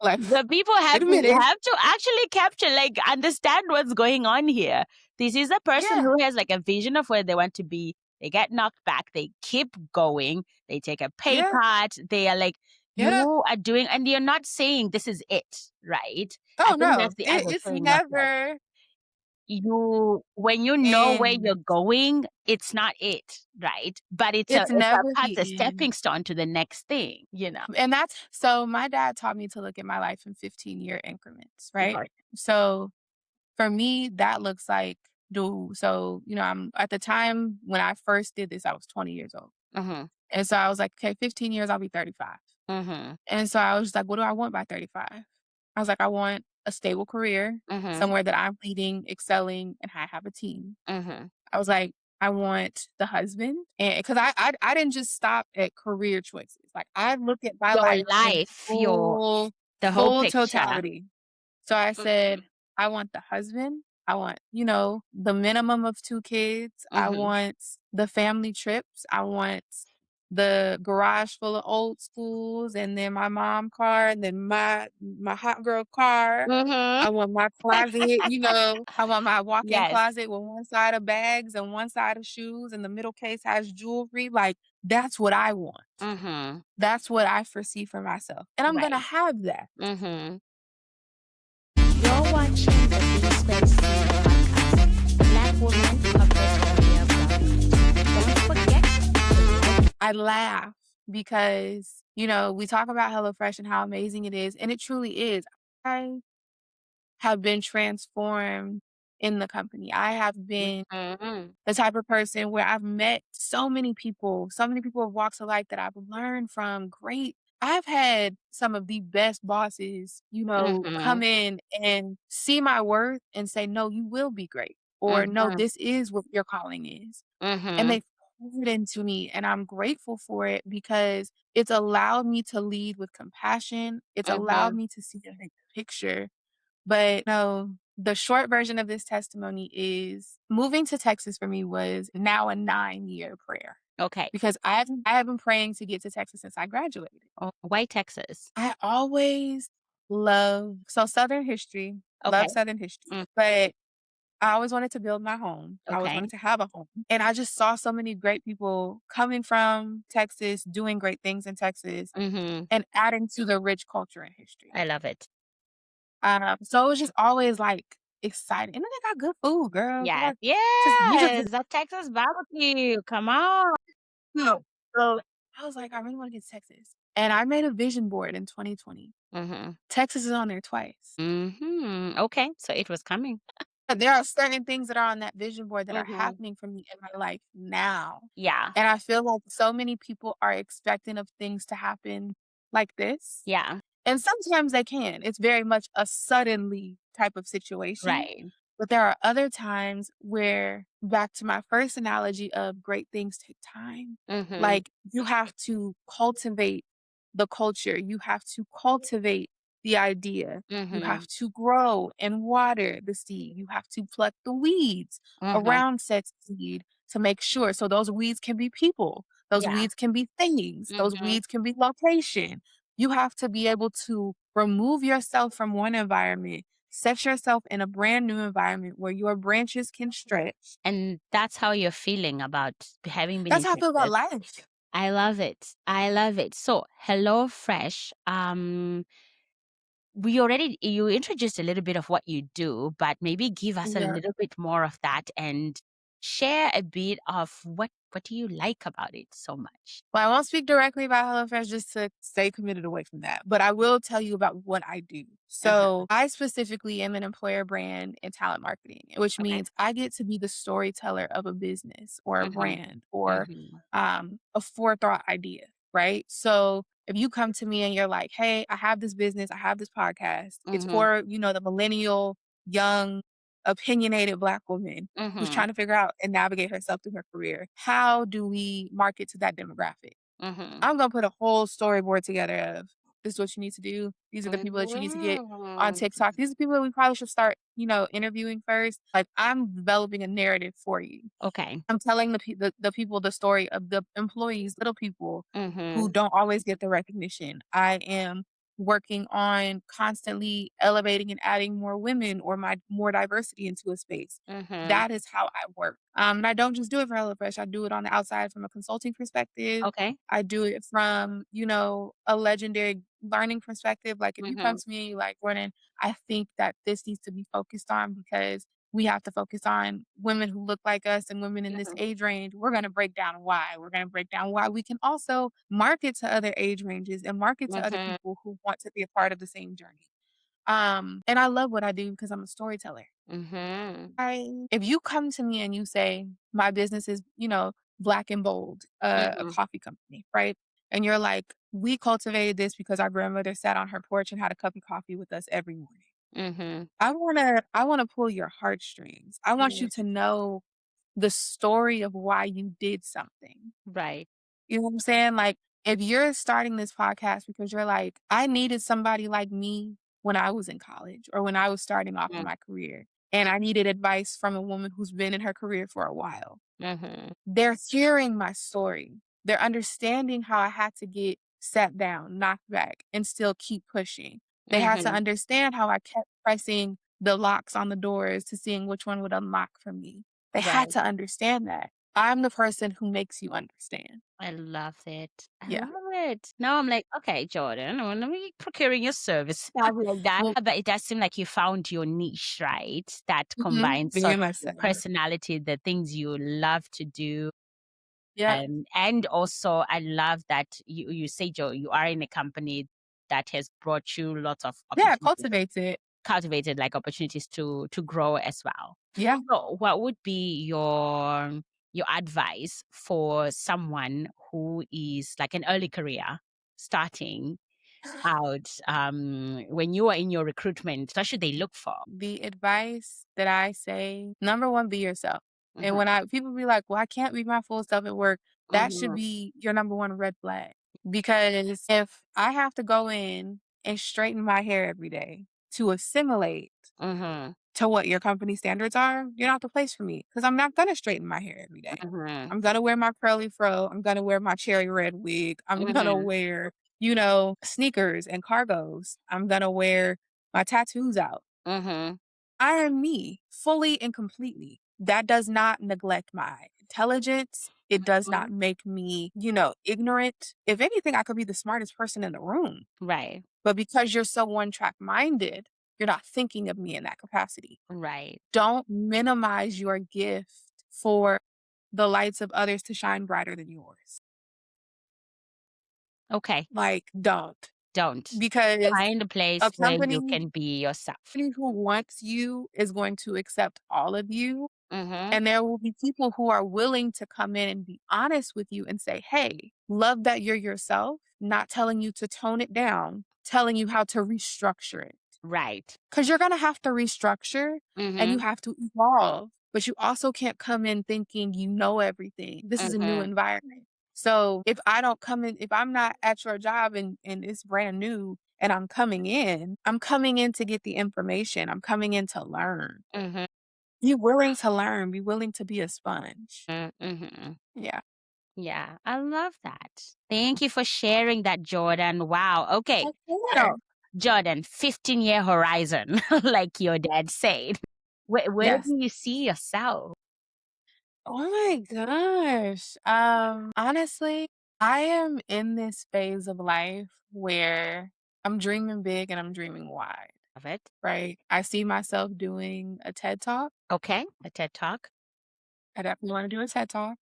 Like, the people wait a minute. have to actually capture, like understand what's going on here. This is a person Yeah. who has like a vision of where they want to be. They get knocked back. They keep going. They take a pay Yeah. cut. They are like, Yeah. you are doing, and you're not saying this is it, right? I Oh think no. that's the other It's thing of like, never when you know where and you're going, it's not it, right? But it's it's a never path, a the end. stepping stone to the next thing, you know. And that's so my dad taught me to look at my life in 15-year increments, right? Right. So for me, that looks like so, I'm at the time when I first did this, I was 20 years old. Mm-hmm. And so I was like, okay, 15 years, I'll be 35. Mm-hmm. And so I was just like, what do I want by 35? I was like, I want a stable career, Mm-hmm. somewhere that I'm leading, excelling, and I have a team. Mm-hmm. I was like, I want the husband, and because I didn't just stop at career choices. Like I looked at my Your life in life, the whole full picture. totality. So I said, Mhm. I want the husband. I want, the minimum of 2 kids. I Mhm. want the family trips. I want the garage full of old schools and then my mom car and then my hot girl car. Mhm. I want my closet, I want my walk-in Yes. closet with one side of bags and one side of shoes and the middle case has jewelry. Like that's what I want. Mhm. That's what I foresee for myself. And I'm gonna Right. have that. Mhm. You're watching the BsquaredC podcast. Black woman corporate career blog. Don't forget to like. I laugh because, we talk about HelloFresh and how amazing it is, and it truly is. I have been transformed in the company. I have been Mhm. the type of person where I've met so many people of walks of life that I've learned from. Great. I've had some of the best bosses, come Mhm. in and see my worth and say, no, you will be great. Or no, Mhm. this is what your calling is. And Mhm. they poured into me. And I'm grateful for it because it's allowed me to lead with compassion. It's allowed Mhm. me to see the big picture. But no, the short version of this testimony is moving to Texas for me was now a 9-year prayer Okay. because I have been praying to get to Texas since I graduated. Oh, why Texas? I always Southern history, Okay. love Southern history, Mm. but I always wanted to build my home. I always Okay. wanted to have a home. And I just saw so many great people coming from Texas, doing great things in Texas, Mhm. and adding to the rich culture and history. I love it. So it was just always like exciting. And then they got good food, girl. They Yes. got just you just Yes. The Texas barbecue. Come on. no. So I was like, I really want to get to Texas. And I made a vision board in 2020. Mhm. Texas is on there twice. Mhm. Okay. So it was coming. But there are certain things that are on that vision board that are Mhm. happening for me in my life now. Yeah. And I feel like so many people are expecting of things to happen like this. Yeah. And sometimes they can. It's very much a suddenly type of situation. Right. But there are other times where, back to my first analogy of great things take time, Mhm. like you have to cultivate the culture, you have to cultivate the idea, you have Mhm. to grow and water the seed, you have to pluck the weeds Mhm. around said seed to make sure. So those weeds can be people, those Yeah. weeds can be things, those Mhm. weeds can be location. You have to be able to remove yourself from one environment, set yourself in a brand new environment where your branches can stretch. And that's how you're feeling about having been That's in how I feel about Texas. life. I love it. I love it. So, HelloFresh, you introduced a little bit of what you do, but maybe give us a Yeah. little bit more of that and share a bit of what do you like about it so much? Well, I won't speak directly about HelloFresh just to stay committed away from that, but I will tell you about what I do. Uh-huh. So, I specifically am an employer brand and talent marketing, which Okay. means I get to be the storyteller of a business or a Mhm. brand or Mhm. a forethought idea, right? So, if you come to me and you're like, hey, I have this business, I have this podcast, it's Mhm. for, the millennial, young, opinionated Black woman who's Mhm. trying to figure out and navigate herself through her career. How do we market to that demographic? Mhm. I'm gonna put a whole storyboard together of this is what you need to do. These are the people that you need to get on Mhm. TikTok. These are the people that we probably should start interviewing first, like, I'm developing a narrative for you. Okay. I'm telling the people the story of the employees, little people who Mhm. don't always get the recognition. I am working on constantly elevating and adding more women or my more diversity into a space. Mhm. That is how I work. And I don't just do it for HelloFresh. I do it on the outside from a consulting perspective. Okay. I do it from, a legendary learning perspective. Like if you come Mhm. to me like, Gordon, I think that this needs to be focused on because we have to focus on women who look like us and women in this Mhm. age range. We're going to break down why. We're going to break down why we can also market to other age ranges and market to other Mhm. people who want to be a part of the same journey. And I love what I do because I'm a storyteller. Mhm. If you come to me and you say my business is, black and bold, a Mhm. coffee company, right? And you're like, we cultivated this because our grandmother sat on her porch and had a cup of coffee with us every morning. Mhm. I wanna pull your heartstrings. I want you Mhm. to know the story of why you did something. Right. You know what I'm saying? Like, if you're starting this podcast because you're like, "I needed somebody like me when I was in college or when I was starting off in Mm. my career, and I needed advice from a woman who's been in her career for a while." Mhm. They're hearing my story. They're understanding how I had to get sat down, knocked back, and still keep pushing. They had to Mhm. understand how I kept pressing the locks on the doors to seeing which one would unlock for me. They had Right. to understand that. I'm the person who makes you understand. I love it. I Yeah. love it. Now I'm like, okay, Jordan, well, let me procuring your service. I'll be like that. Well, But it does seem like you found your niche, right? That combines sort very of much your so. personality, the things you love to do. Yep. And also I love that you say, Joe, you are in a company that has brought you lots of Yeah, opportunities, cultivates it. cultivated like opportunities to grow as well. Yeah. So what would be your advice for someone who is like an early career starting out, when you are in your recruitment? What should they look for? The advice that I say, number one, be yourself. And Mhm. when people be like, well, I can't be my full self at work, that should Mhm. be your number one red flag. Because if I have to go in and straighten my hair every day to assimilate Mhm. to what your company standards are, you're not the place for me because I'm not gonna straighten my hair every day. Mhm. I'm gonna wear my curly fro. I'm gonna wear my cherry red wig. I'm gonna Mhm. wear, sneakers and cargos. I'm gonna wear my tattoos out. Mhm. I am me fully and completely. That does not neglect my intelligence. It does not Mhm. make me, ignorant. If anything, I could be the smartest person in the room. Right. But because you're so one track minded, you're not thinking of me in that capacity. Right. Don't minimize your gift for the lights of others to shine brighter than yours. Okay. Like, don't. Don't. Because Find a place a where you company can be yourself. who wants you is going to accept all of you. Mhm. And there will be people who are willing to come in and be honest with you and say, hey, love that you're yourself, not telling you to tone it down, telling you how to restructure it. Right. Because you're going to have to restructure and you Mhm. have to evolve, but you also can't come in thinking you know everything. This is a new Mhm. environment. So if I don't come in, if I'm not at your job and it's brand new and I'm coming in to get the information. I'm coming in to learn. Mhm. Be willing to learn, be willing to be a sponge. Mhm. Yeah. Yeah, I love that. Thank you for sharing that, Jordan. Wow. Okay. Of So, course. Jordan, 15-year horizon, like your dad said. Where Yes. do you see yourself? Oh my gosh. Honestly, I am in this phase of life where I'm dreaming big and I'm dreaming wide, Of it. right? I see myself doing a TED Talk. Okay. A TED Talk. I definitely want to do a TED Talk.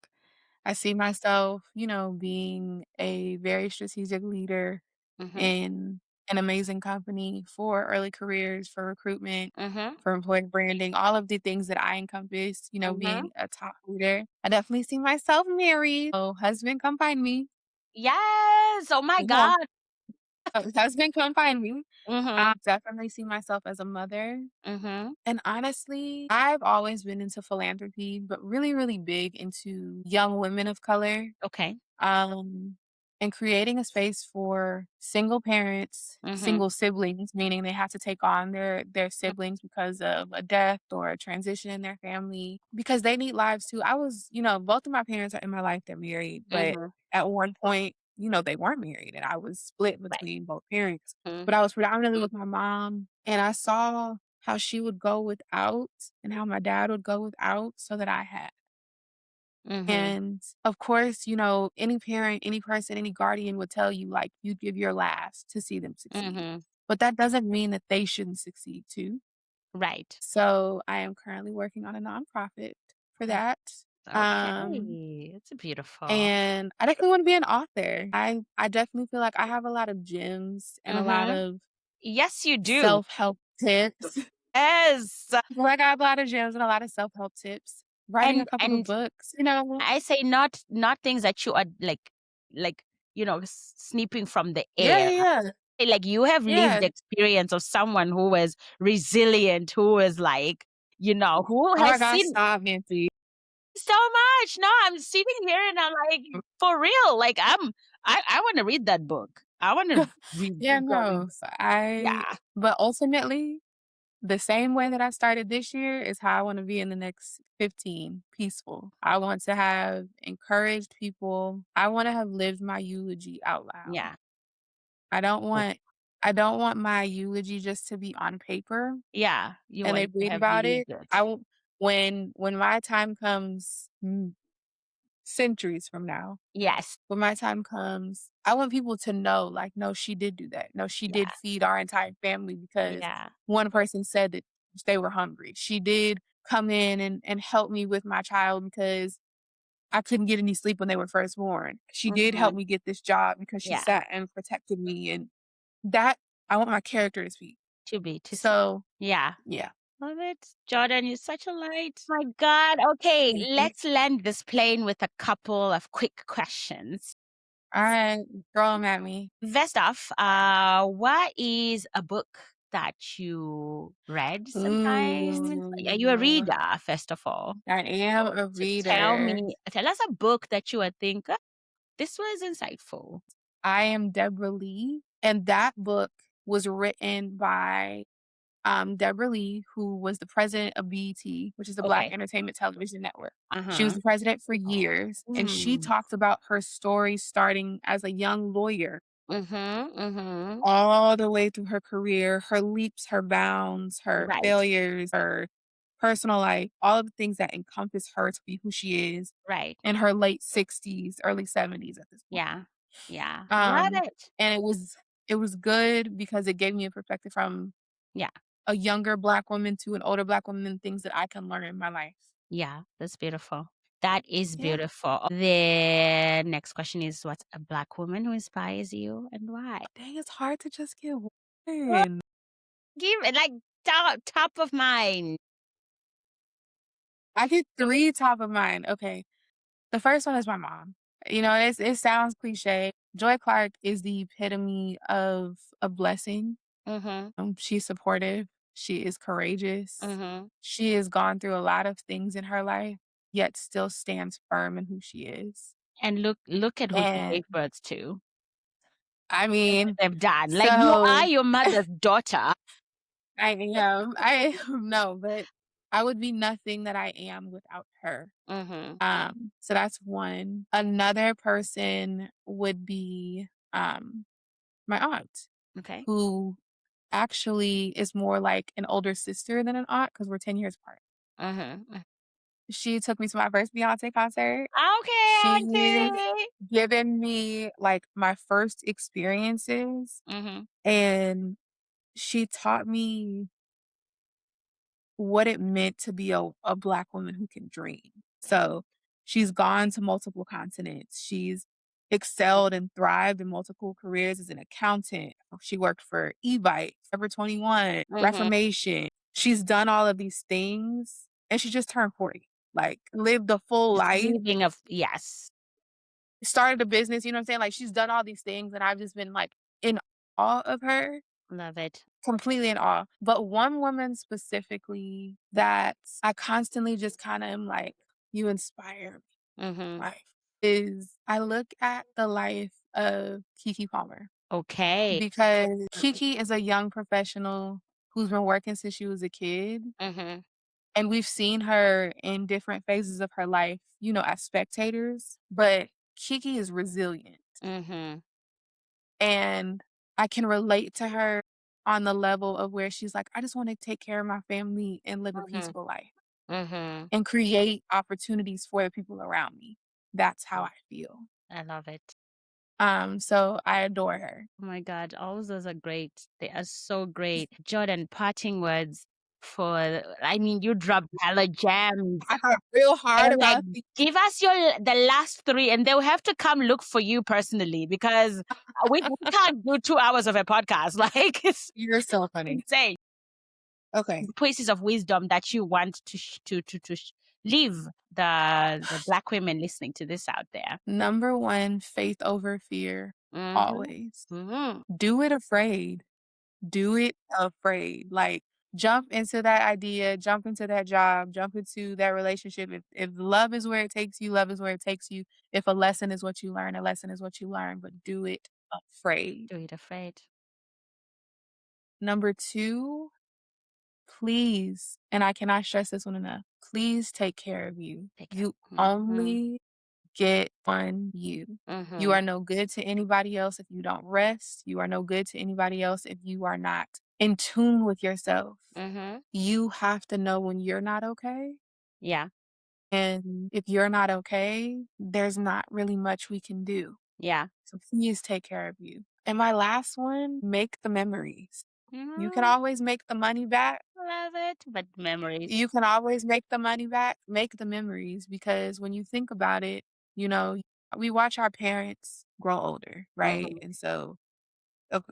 I see myself, being a very strategic leader Mhm. in an amazing company for early careers, for recruitment, Mhm. for employer branding, all of the things that I encompass, Mhm. being a top leader. I definitely see myself married. Oh, husband, come find me. Yes. Oh my Yeah. God. Husband, come find me. I Mhm. definitely see myself as a mother. Mhm. And honestly, I've always been into philanthropy, but really, really big into young women of color. Okay. Um, and creating a space for single parents, Mhm. single siblings, meaning they have to take on their siblings because of a death or a transition in their family because they need lives too. I was, both of my parents are in my life, they're married, but Mhm. at one point, they weren't married and I was split Right. between both parents. Mhm. But I was predominantly with my mom and I saw how she would go without and how my dad would go without so that I had. Mhm. And of course, any parent, any person, any guardian would tell you like you give your last to see them succeed. Mhm. But that doesn't mean that they shouldn't succeed too. Right. So I am currently working on a nonprofit for Oh, that. Um, okay. It's beautiful. and I definitely want to be an author. I definitely feel like I have a lot of gems and a lot Mhm. of Yes, you do. self-help tips. Yes. Like I have a lot of gems and a lot of self-help tips. Writing a couple of And books. I say not things that you are like snipping from the Yeah, air. yeah, yeah. Like you have lived Yeah. experience of someone who was resilient, who was like, who Oh my has gosh, seen stop, Nancy. so much. No, I'm sitting here and I'm like, for real. Like I want to read that book. I want to read Yeah, go read. no. Yeah. But ultimately, the same way that I started this year is how I want to be in the next 15, peaceful. I want to have encouraged people. I want to have lived my eulogy out loud. Yeah. I don't want I don't want my eulogy just to be on paper Yeah. You and they want to read have about it. lived it. I won't when my time comes centuries from now. Yes. When my time comes, I want people to know, like, "No, she did do that. No, she did Yeah. feed our entire family because Yeah. one person said that they were hungry. She did come in and help me with my child because I couldn't get any sleep when they were first born. She did help Mhm. me get this job because she Yeah. sat and protected me." And that I want my character to speak. To see. So, Yeah. yeah. Love it. Jordan, you're such a light. My God. Okay, Thank you. let's land this plane with a couple of quick questions. Alright, throw 'em at me. First off, what is a book that you read sometimes? Are you a Ooh, reader, first of all? I am a So tell reader. me, tell us a book that you would think, "Ah, this was insightful." I am Deborah Lee, and that book was written by, Deborah Lee, who was the president of BET, which is the Black Okay. Entertainment Television Network. She was Uh-huh. the president for years, and she Mm. talked about her story starting as a young lawyer Mhm. Mhm. all the way through her career, her leaps, her bounds, her Right. failures, her personal life, all of the things that encompass her to be who she is Right. in her late 60s, early 70s at this point. Yeah. Yeah. Love Um, it. and it was good because it gave me a perspective from Yeah. a younger Black woman to an older Black woman and things that I can learn in my life. Yeah. That's beautiful. That is Yeah. beautiful. The next question is, what's a Black woman who inspires you and why? Dang, it's hard to just get Well, one. give it like top of mind. I get 3 top of mind. Okay. The first one is my mom. It sounds cliche. Joy Clark is the epitome of a blessing. Mhm. She's supportive. She is courageous. Mhm. She has gone through a lot of things in her life, yet still stands firm in who she is. And look at who she And gave birth to. I Look what mean, they've done. Like you are so your mother's daughter. I no, but I would be nothing that I am without her. Mhm. So that's one. Another person would be my aunt, Okay. who actually is more like an older sister than an aunt because we're 10 years apart. Mhm. She took me to my first Beyonce concert. Okay, She's auntie. given me like my first experiences Mhm. and she taught me what it meant to be a Black woman who can dream. So she's gone to multiple continents. She's excelled and thrived in multiple careers as an accountant. She worked for Evite, Forever 21, Mhm. Reformation. She's done all of these things and she just turned 40. Like lived a full Just life, living of yes. started a business, you know what I'm saying? Like she's done all these things and I've just been like in awe of her. Love it. Completely in awe. But one woman specifically that I constantly just kinda am like, "You inspire me," Mhm. life, is I look at the life of Kiki Palmer. Okay. Because Kiki is a young professional who's been working since she was a kid. Mm-hmm. And we've seen her in different phases of her life, as spectators. But Kiki is resilient. Mm-hmm. And I can relate to her on the level of where she's like, I just want to take care of my family and live a Mm-hmm. peaceful life Mm-hmm. and create opportunities for the people around me. That's how I feel. I love it. So I adore her. Oh my God, all of those are great. They are so great. Jourdan, parting words you dropped hella gems. I thought real hard And like, about the give us the last three, and they'll have to come look for you personally because we can't do 2 hours of a podcast. Like, it's You're so funny. insane. Okay. Pieces of wisdom that you want to leave the Black women listening to this out there. Number one, faith over fear. Mhm. Always. Mhm. Do it afraid. Do it afraid. Like, jump into that idea, jump into that job, jump into that relationship. If love is where it takes you, love is where it takes you. If a lesson is what you learn, a lesson is what you learn, but do it afraid. Do it afraid. Number two, please, and I cannot stress this one enough, please take care of you. Take care. You Mhm. only get on you. Mhm. You are no good to anybody else if you don't rest. You are no good to anybody else if you are not in tune with yourself. Mhm. You have to know when you're not okay. Yeah. And if you're not okay, there's not really much we can do. Yeah. So please take care of you. And my last one, make the memories. You can Mhm. always make the money back. Love it, but memories. You can always make the money back. Make the memories, because when you think about it, we watch our parents grow older, right? Mhm. And so,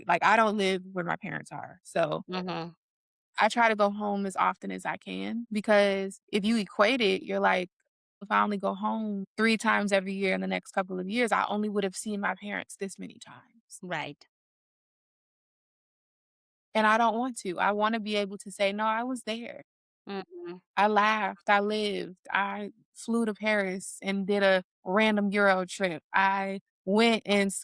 like, I don't live where my parents are. So Mhm. I try to go home as often as I can, because if you equate it, you're like, if I only go home 3 times every year in the next couple of years, I only would have seen my parents this many times. Right. And I don't want to. I want to be able to say, no, I was there. Mhm. I laughed, I lived, I flew to Paris and did a random Euro trip. I went and did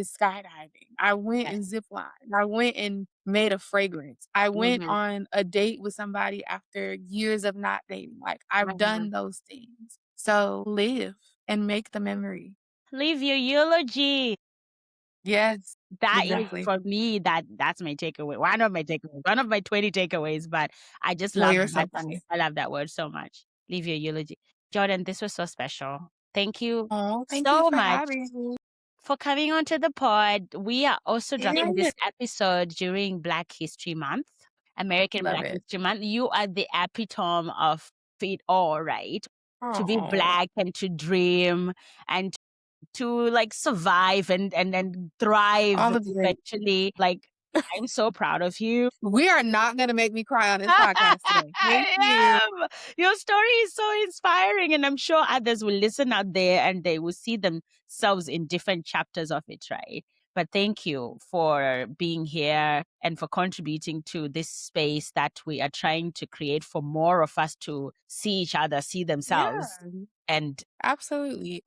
skydiving. I went and Yes. ziplined. I went and made a fragrance. I went Mhm. on a date with somebody after years of not dating. Like, I've Mhm. done those things. So live and make the memory. Leave your eulogy. Yes, That is exactly. for me. That's my takeaway. One of my takeaways. One of my 20 takeaways. But I just No, love you're so that. funny. I love that word so much. Leave your eulogy. Jourdan, this was so special. Thank you Oh, thank you so for much having me. for coming onto the pod. We are also dropping Yeah. this episode during Black History Month, American Love Black it. History Month. You are the epitome of it all, right? To be Oh, Black and to dream and to like survive and then thrive all of it. eventually. Like, I'm so proud of you. We are not gonna make me cry on this podcast today. Thank you. I am. Your story is so inspiring, and I'm sure others will listen out there and they will see themselves in different chapters of it, right? But thank you for being here and for contributing to this space that we are trying to create for more of us to see each other, see Yeah, themselves, and, absolutely.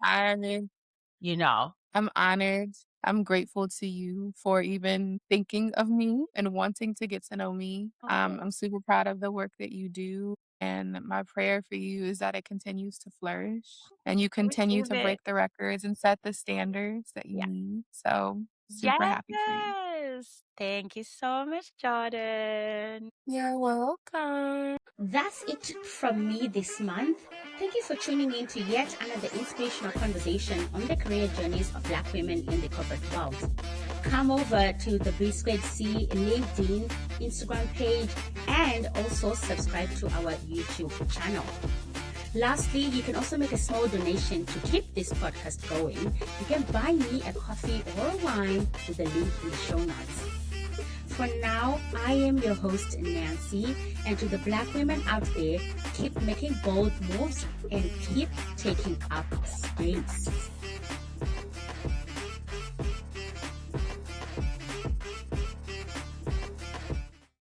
you know, I'm honored. I'm grateful to you for even thinking of me and wanting to get to know me. I'm super proud of the work that you do. And my prayer for you is that it continues to flourish and you continue receive to it. break the records and set the standards that you Yeah. need. So, super happy for you. Yes. Thank you so much, Jourdan. You're welcome. That's it from me this month. Thank you for tuning in to yet another inspirational conversation on the career journeys of Black women in the corporate world. Come over to the BsquaredC LinkedIn, Instagram page, and also subscribe to our YouTube channel. Lastly, you can also make a small donation to keep this podcast going. You can buy me a coffee or a wine with the link in the show notes. For now, I am your host, Nancy, and to the Black women out there, keep making bold moves and keep taking up space.